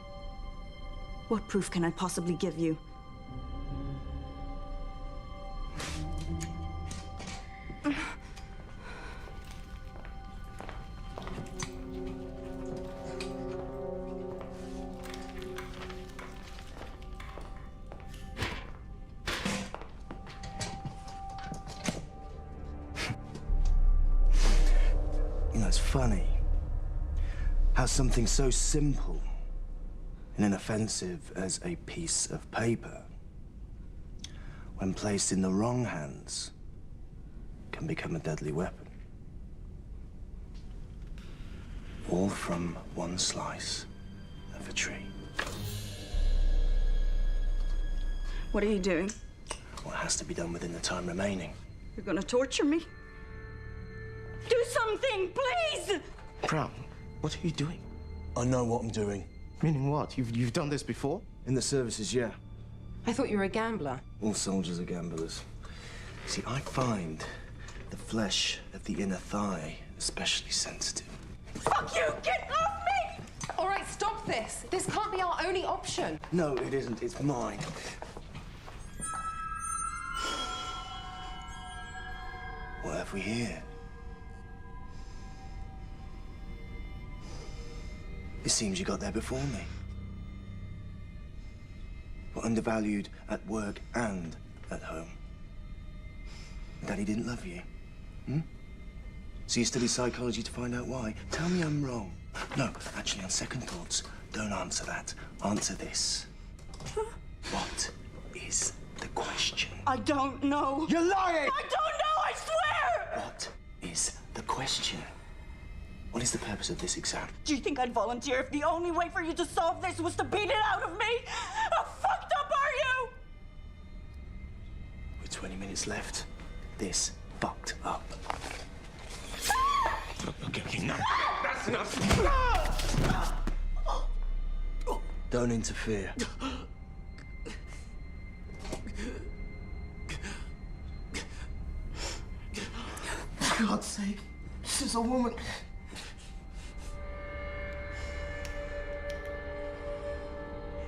What proof can I possibly give you? You know, it's funny how something so simple and inoffensive as a piece of paper, when placed in the wrong hands, can become a deadly weapon. All from one slice of a tree. What are you doing? What has to be done within the time remaining. You're gonna torture me? Do something, please! Brown, what are you doing? I know what I'm doing. Meaning what? You've done this before? In the services, yeah. I thought you were a gambler. All soldiers are gamblers. See, I find the flesh of the inner thigh especially sensitive. Fuck you! Get off me! All right, stop this. This can't be our only option. No, it isn't. It's mine. What have we here? It seems you got there before me. Were undervalued at work and at home. Daddy didn't love you. So you studied psychology to find out why? Tell me I'm wrong. No, actually, on second thoughts, don't answer that. Answer this. What is the question? I don't know. You're lying! I don't know, I swear! What is the question? What is the purpose of this exam? Do you think I'd volunteer if the only way for you to solve this was to beat it out of me? How fucked up are you? With 20 minutes left, this fucked up. Okay, no. That's enough. Don't interfere. For God's sake, this is a woman.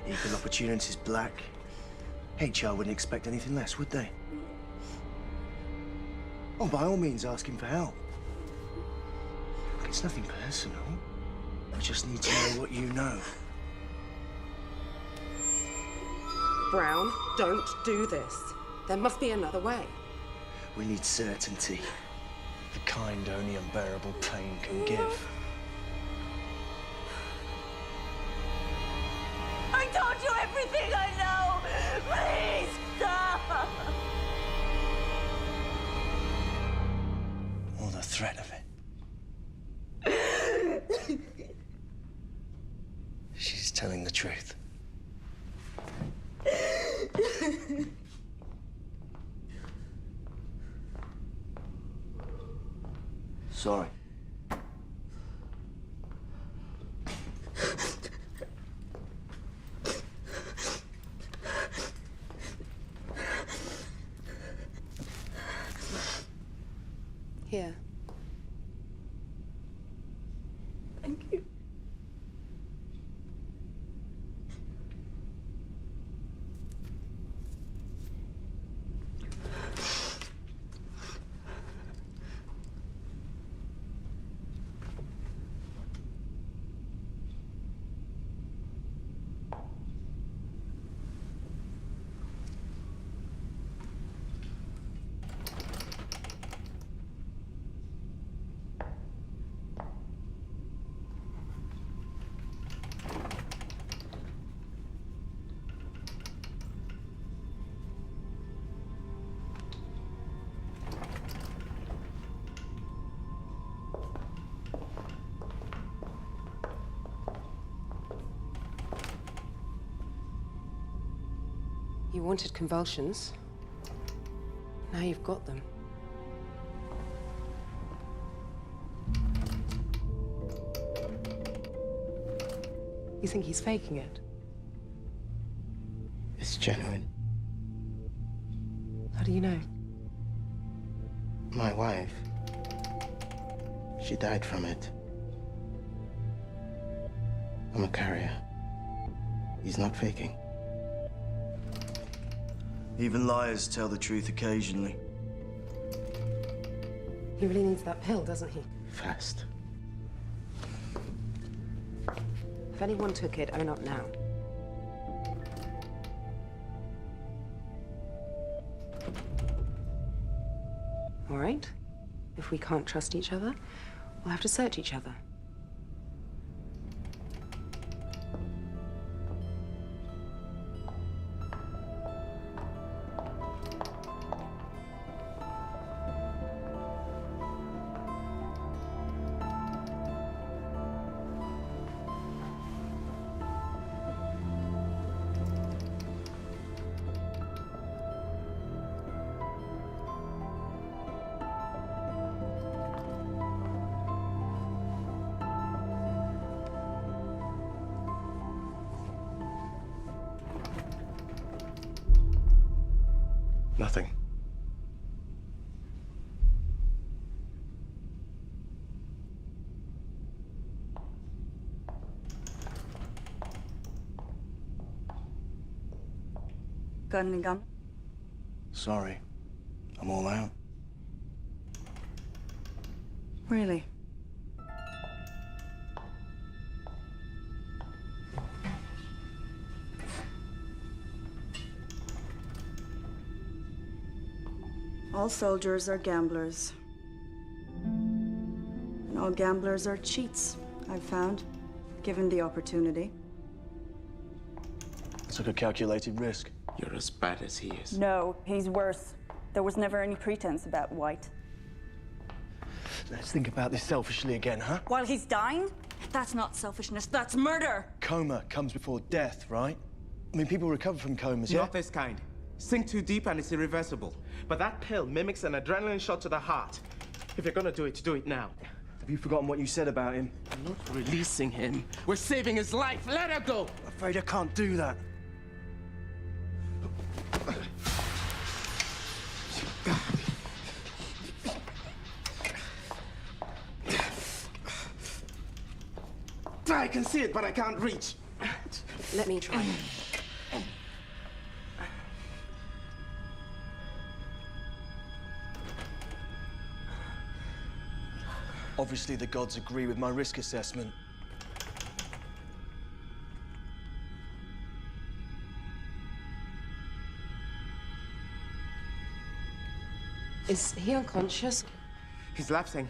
Equal opportunities black. HR wouldn't expect anything less, would they? Oh, by all means, ask him for help. It's nothing personal. I just need to know what you know. Brown, don't do this. There must be another way. We need certainty. The kind only unbearable pain can give. I told you everything I know! Please, stop! Or the threat of it. She's telling the truth. Sorry. Here. Thank you. You wanted convulsions. Now you've got them. You think he's faking it? It's genuine. How do you know? My wife, she died from it. I'm a carrier. He's not faking. Even liars tell the truth occasionally. He really needs that pill, doesn't he? Fast. If anyone took it, own up now. All right? If we can't trust each other, we'll have to search each other. Nothing. Got any gun? Sorry. I'm all out. Really? All soldiers are gamblers. And all gamblers are cheats, I've found, given the opportunity. I took a calculated risk. You're as bad as he is. No, he's worse. There was never any pretense about White. Let's think about this selfishly again, huh? While he's dying? That's not selfishness, that's murder! Coma comes before death, right? I mean, people recover from comas, yeah? Not this kind. Sink too deep and it's irreversible. But that pill mimics an adrenaline shot to the heart. If you're gonna do it now. Have you forgotten what you said about him? I'm not releasing him. We're saving his life. Let her go! I'm afraid I can't do that. I can see it, but I can't reach. Let me try. Obviously, the gods agree with my risk assessment. Is he unconscious? He's lapsing.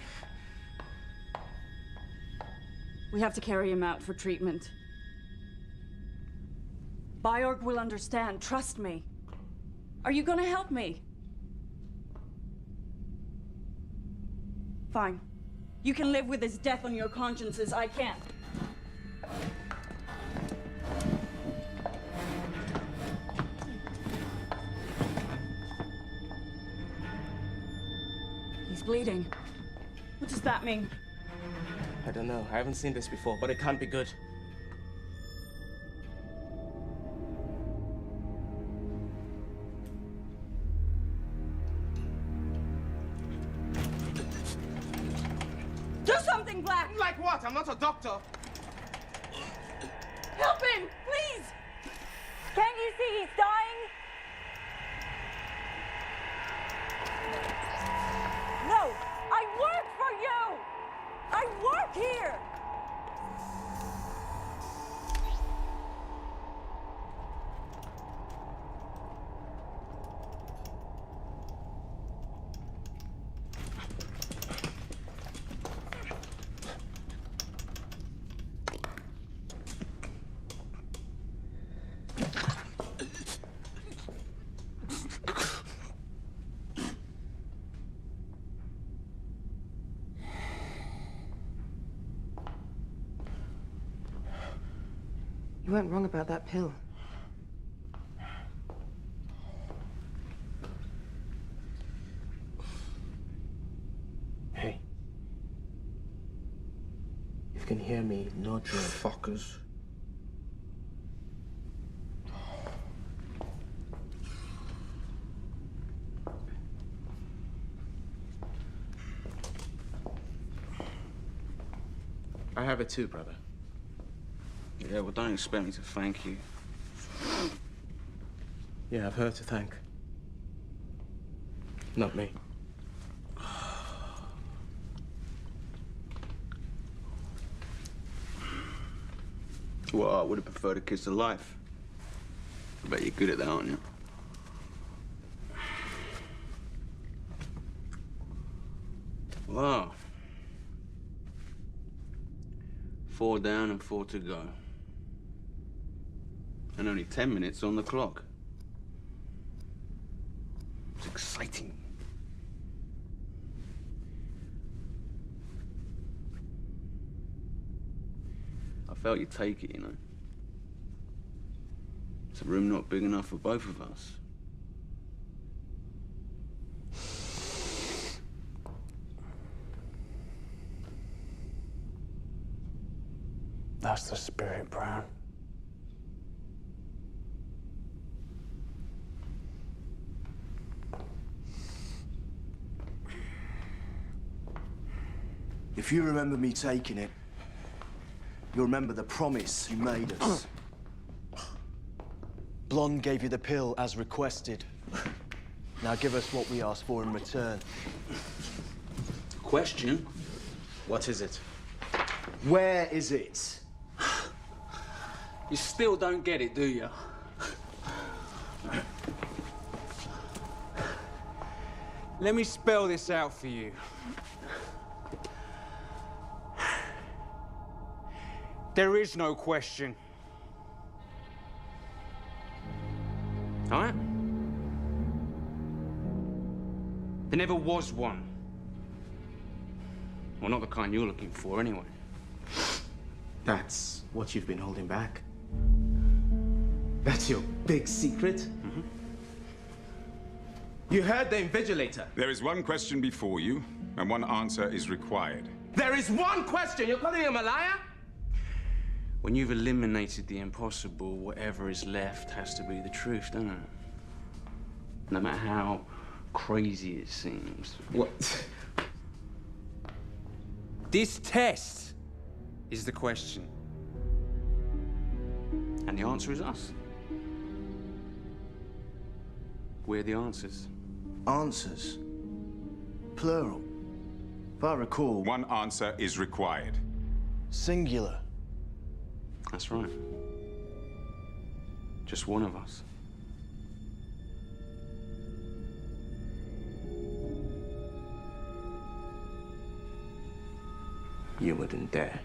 We have to carry him out for treatment. Byorg will understand, trust me. Are you gonna help me? Fine. You can live with his death on your consciences, I can't. He's bleeding. What does that mean? I don't know. I haven't seen this before, but it can't be good. Do something, Black! Like what? I'm not a doctor. Help him, please! Can't you see he's dying? No! I work for you! I work here! You weren't wrong about that pill. Hey. If you can hear me, nod your Fuckers. I have it too, brother. Yeah, well, don't expect me to thank you. Yeah, I've her to thank. Not me. Well, I would have preferred a kiss of life. I bet you're good at that, aren't you? Wow. 4 down and 4 to go. And only 10 minutes on the clock. It's exciting. I felt you'd take it, you know. It's a room not big enough for both of us. That's the spirit, Brown. If you remember me taking it, you'll remember the promise you made us. Blonde gave you the pill as requested. Now give us what we asked for in return. Question? What is it? Where is it? You still don't get it, do you? Let me spell this out for you. There is no question. All right? There never was one. Well, not the kind you're looking for, anyway. That's what you've been holding back? That's your big secret? Mm-hmm. You heard the invigilator. There is one question before you, and one answer is required. There is one question! You're calling him a liar? When you've eliminated the impossible, whatever is left has to be the truth, doesn't it? No matter how crazy it seems. What? This test is the question. And the answer is us. We're the answers. Answers? Plural. If I recall... One answer is required. Singular. That's right. Just one of us. You wouldn't dare.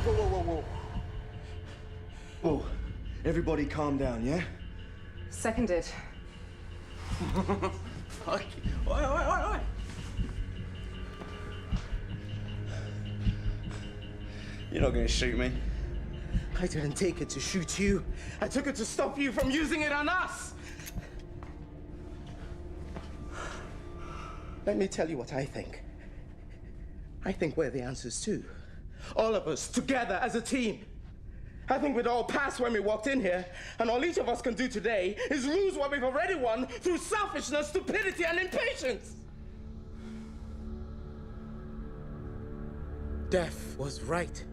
Whoa. Whoa. Everybody calm down, yeah? Seconded. Okay. Oi. You're not gonna shoot me. I didn't take it to shoot you. I took it to stop you from using it on us. Let me tell you what I think. I think we're the answers too. All of us, together as a team. I think we'd all pass when we walked in here, and all each of us can do today is lose what we've already won through selfishness, stupidity, and impatience. Death was right.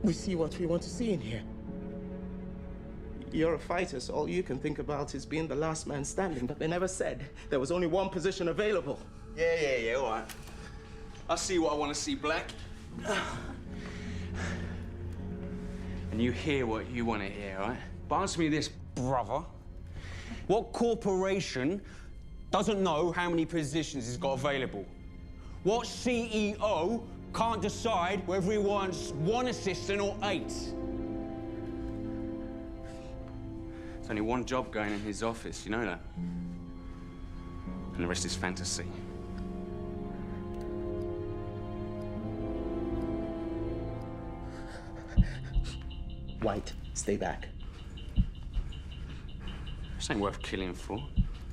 We see what we want to see in here. You're a fighter, so all you can think about is being the last man standing, but they never said there was only one position available. Yeah, all right. I see what I want to see, Black. And you hear what you want to hear, right? But answer me this, brother. What corporation doesn't know how many positions it's got available? What CEO can't decide whether he wants one assistant or 8? There's only one job going in his office, you know that? And the rest is fantasy. White, stay back. This ain't worth killing for.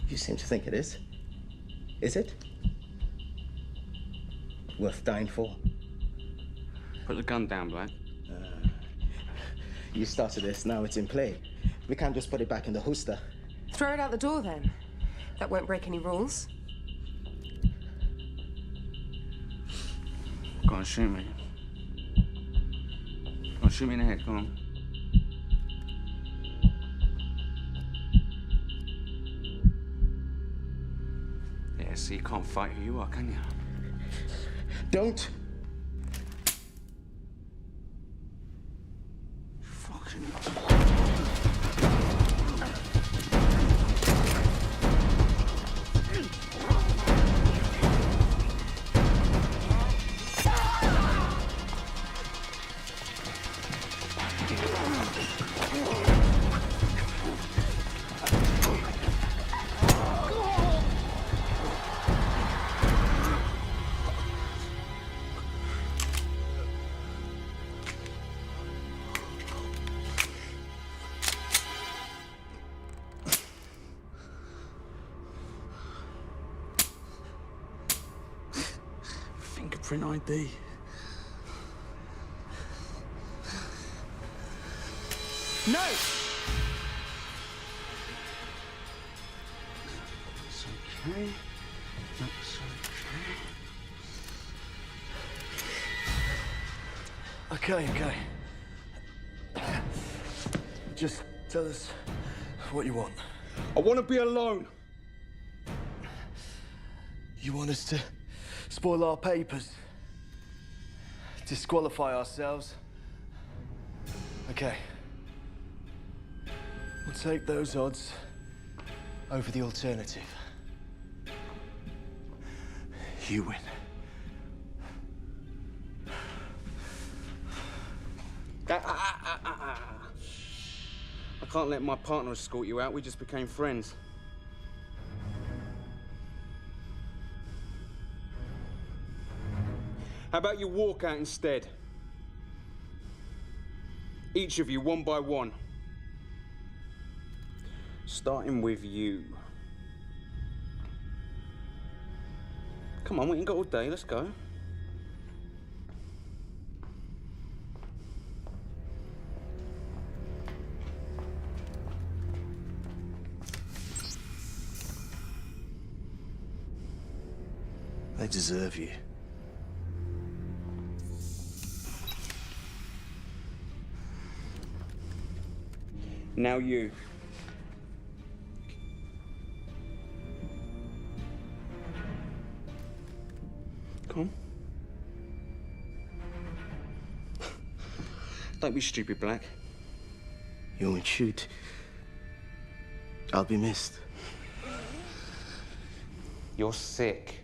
You seem to think it is. Is it? Worth dying for? Put the gun down, Black. You started this, now it's in play. We can't just put it back in the holster. Throw it out the door, then. That won't break any rules. Go on, shoot me. Go on, shoot me in the head, go on. Yeah, so you can't fight who you are, can you? Don't. Fingerprint ID. No! It's okay. That's okay. Okay. Just tell us what you want. I want to be alone. You want us to spoil our papers? Disqualify ourselves? Okay. We'll take those odds over the alternative. You win. I'll can't let my partner escort you out. We just became friends. How about you walk out instead? Each of you, one by one. Starting with you. Come on, we ain't got all day. Let's go. They deserve you. Now you. Come on. Don't be stupid, Black. You won't shoot. I'll be missed. You're sick,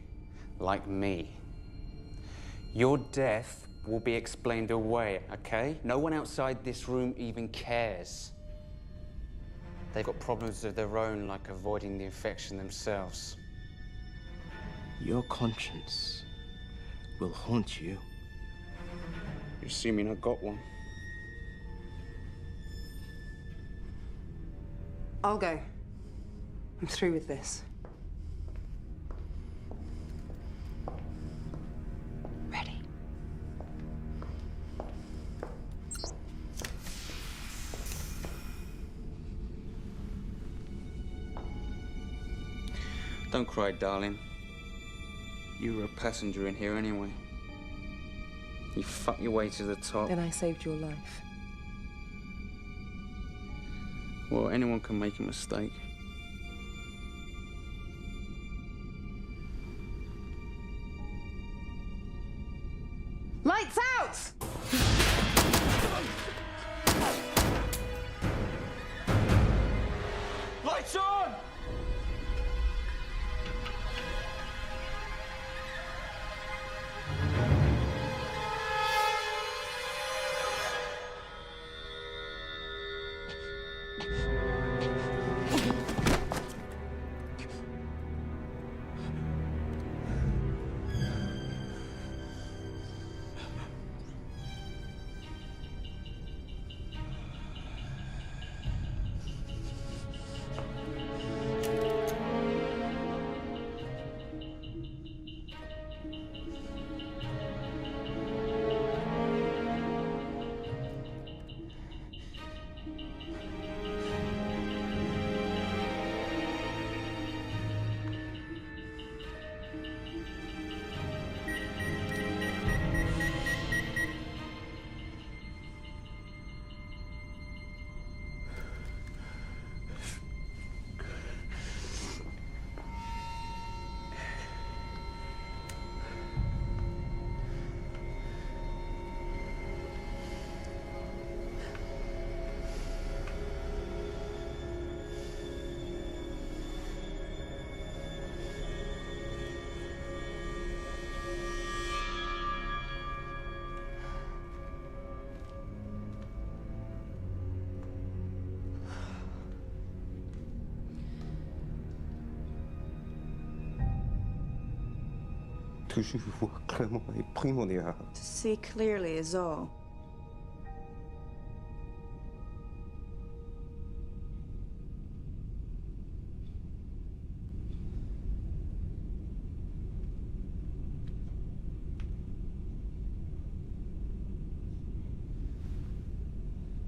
like me. Your death will be explained away, okay? No one outside this room even cares. They've got problems of their own, like avoiding the infection themselves. Your conscience will haunt you. You're assuming I got one. I'll go. I'm through with this. Ready. Don't cry, darling. You were a passenger in here anyway. You fucked your way to the top. Then I saved your life. Well, anyone can make a mistake. Lights out! Lights on! To see clearly is all.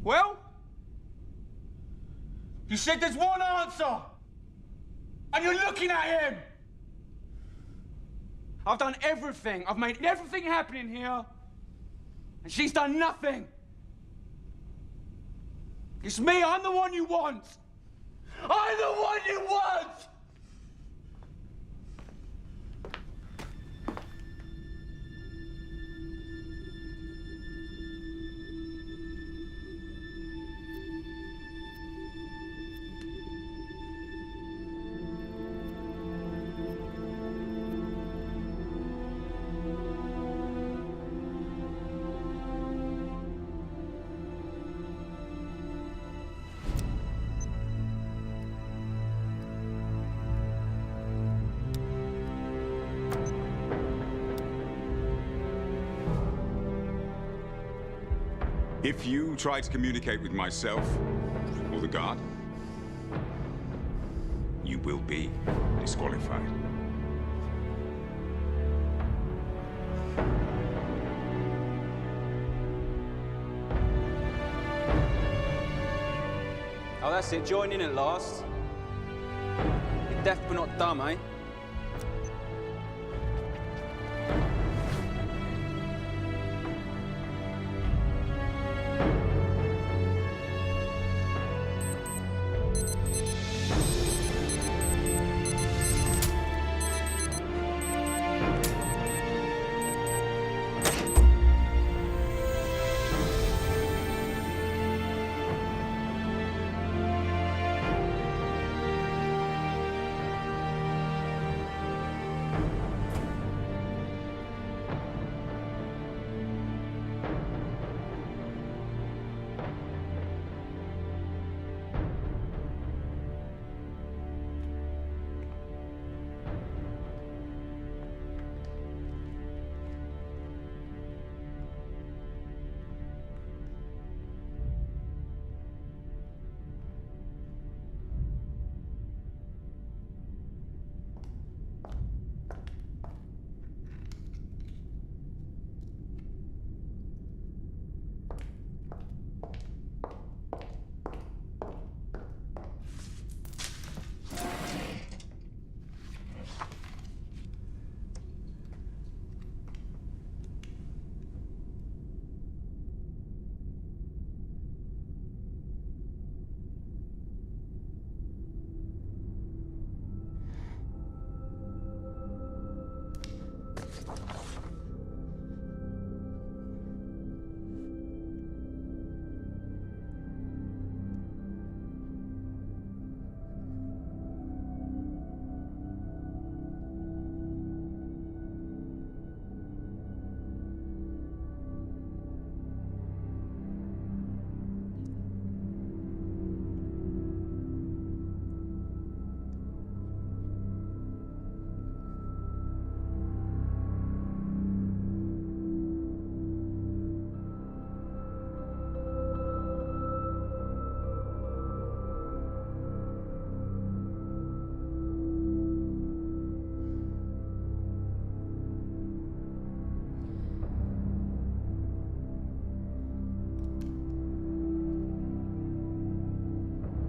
Well? You said there's one answer! And you're looking at him! I've done everything. I've made everything happen in here. And she's done nothing. It's me. I'm the one you want. I'm the one you want! If you try to communicate with myself or the guard, you will be disqualified. Oh, that's it. Join in at last. You're deaf but not dumb, eh?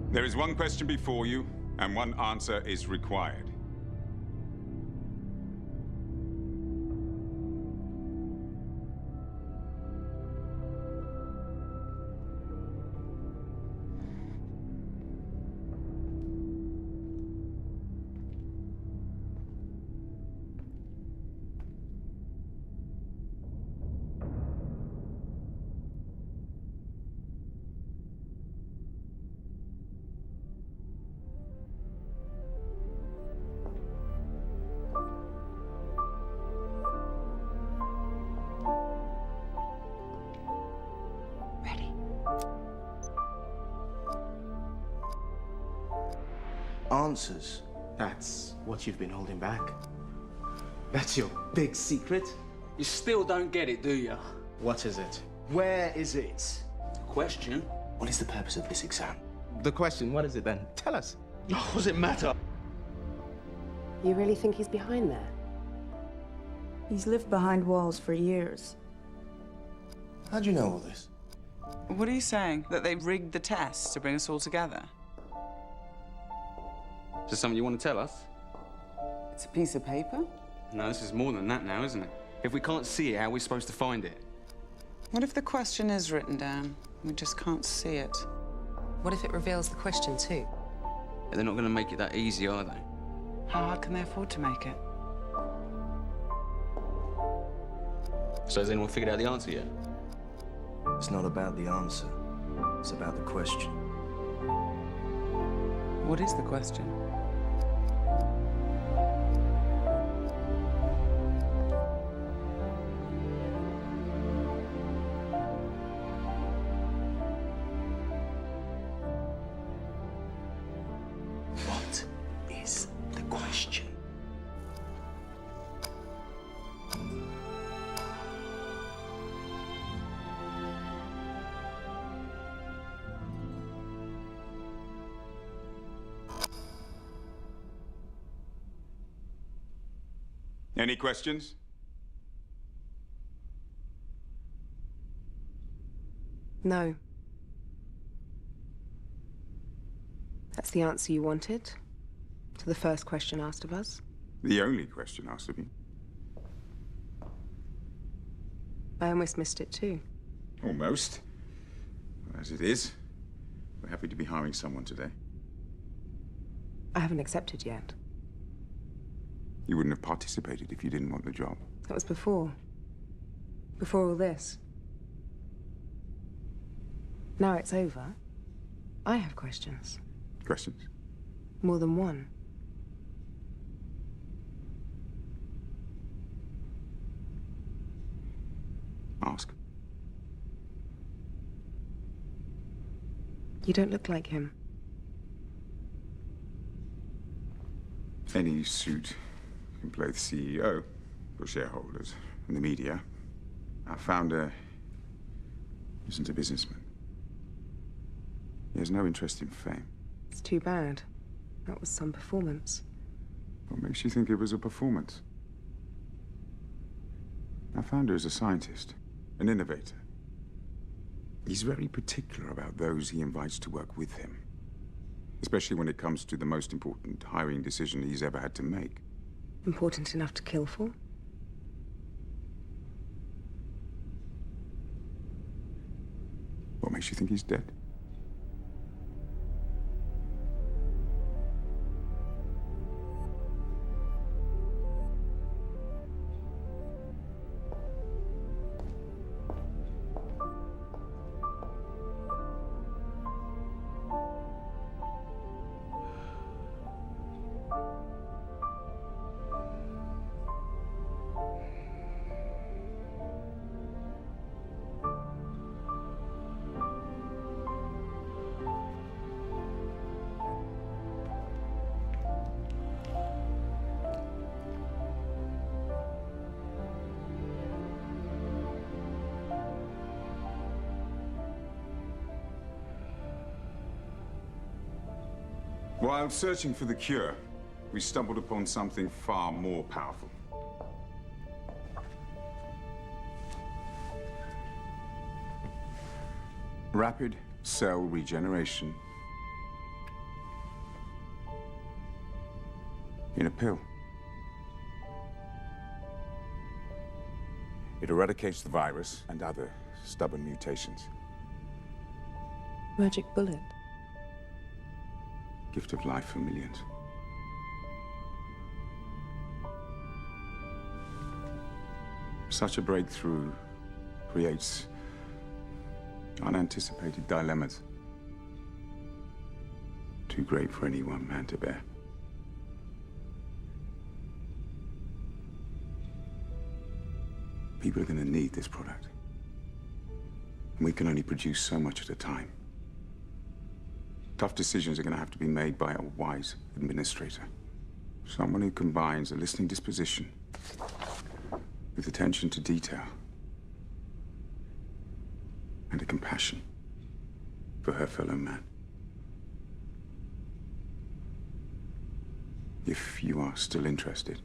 There is one question before you, and one answer is required. Answers. That's what you've been holding back. That's your big secret? You still don't get it, do you? What is it? Where is it? Question? What is the purpose of this exam? The question, what is it then? Tell us. What does it matter? You really think he's behind there? He's lived behind walls for years. How do you know all this? What are you saying? That they rigged the test to bring us all together? Is this something you want to tell us? It's a piece of paper? No, this is more than that now, isn't it? If we can't see it, how are we supposed to find it? What if the question is written down? We just can't see it. What if it reveals the question too? They're not going to make it that easy, are they? How hard can they afford to make it? So has anyone figured out the answer yet? It's not about the answer. It's about the question. What is the question? What is the question? Any questions? No. That's the answer you wanted to the first question asked of us? The only question asked of you. I almost missed it too. Almost. As it is, we're happy to be hiring someone today. I haven't accepted yet. You wouldn't have participated if you didn't want the job. That was before. Before all this. Now it's over. I have questions. Questions? More than one. Ask. You don't look like him. Any suit can play the CEO for shareholders and the media. Our founder isn't a businessman. He has no interest in fame. It's too bad. That was some performance. What makes you think it was a performance? Our founder is a scientist, an innovator. He's very particular about those he invites to work with him, especially when it comes to the most important hiring decision he's ever had to make. Important enough to kill for? What makes you think he's dead? While searching for the cure, we stumbled upon something far more powerful. Rapid cell regeneration in a pill. It eradicates the virus and other stubborn mutations. Magic bullet. Gift of life for millions. Such a breakthrough creates unanticipated dilemmas. Too great for any one man to bear. People are going to need this product. And we can only produce so much at a time. Tough decisions are going to have to be made by a wise administrator. Someone who combines a listening disposition with attention to detail and a compassion for her fellow man. If you are still interested.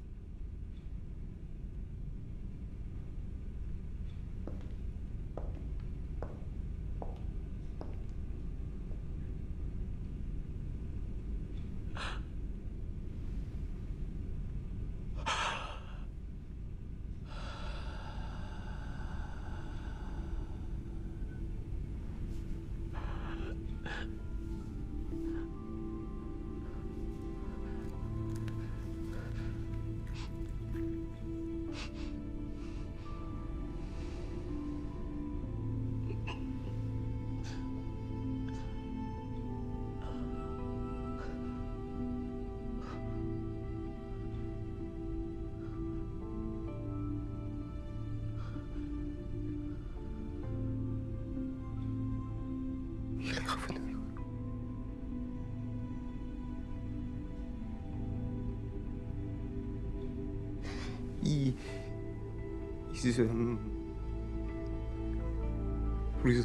우리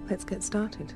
Let's get started.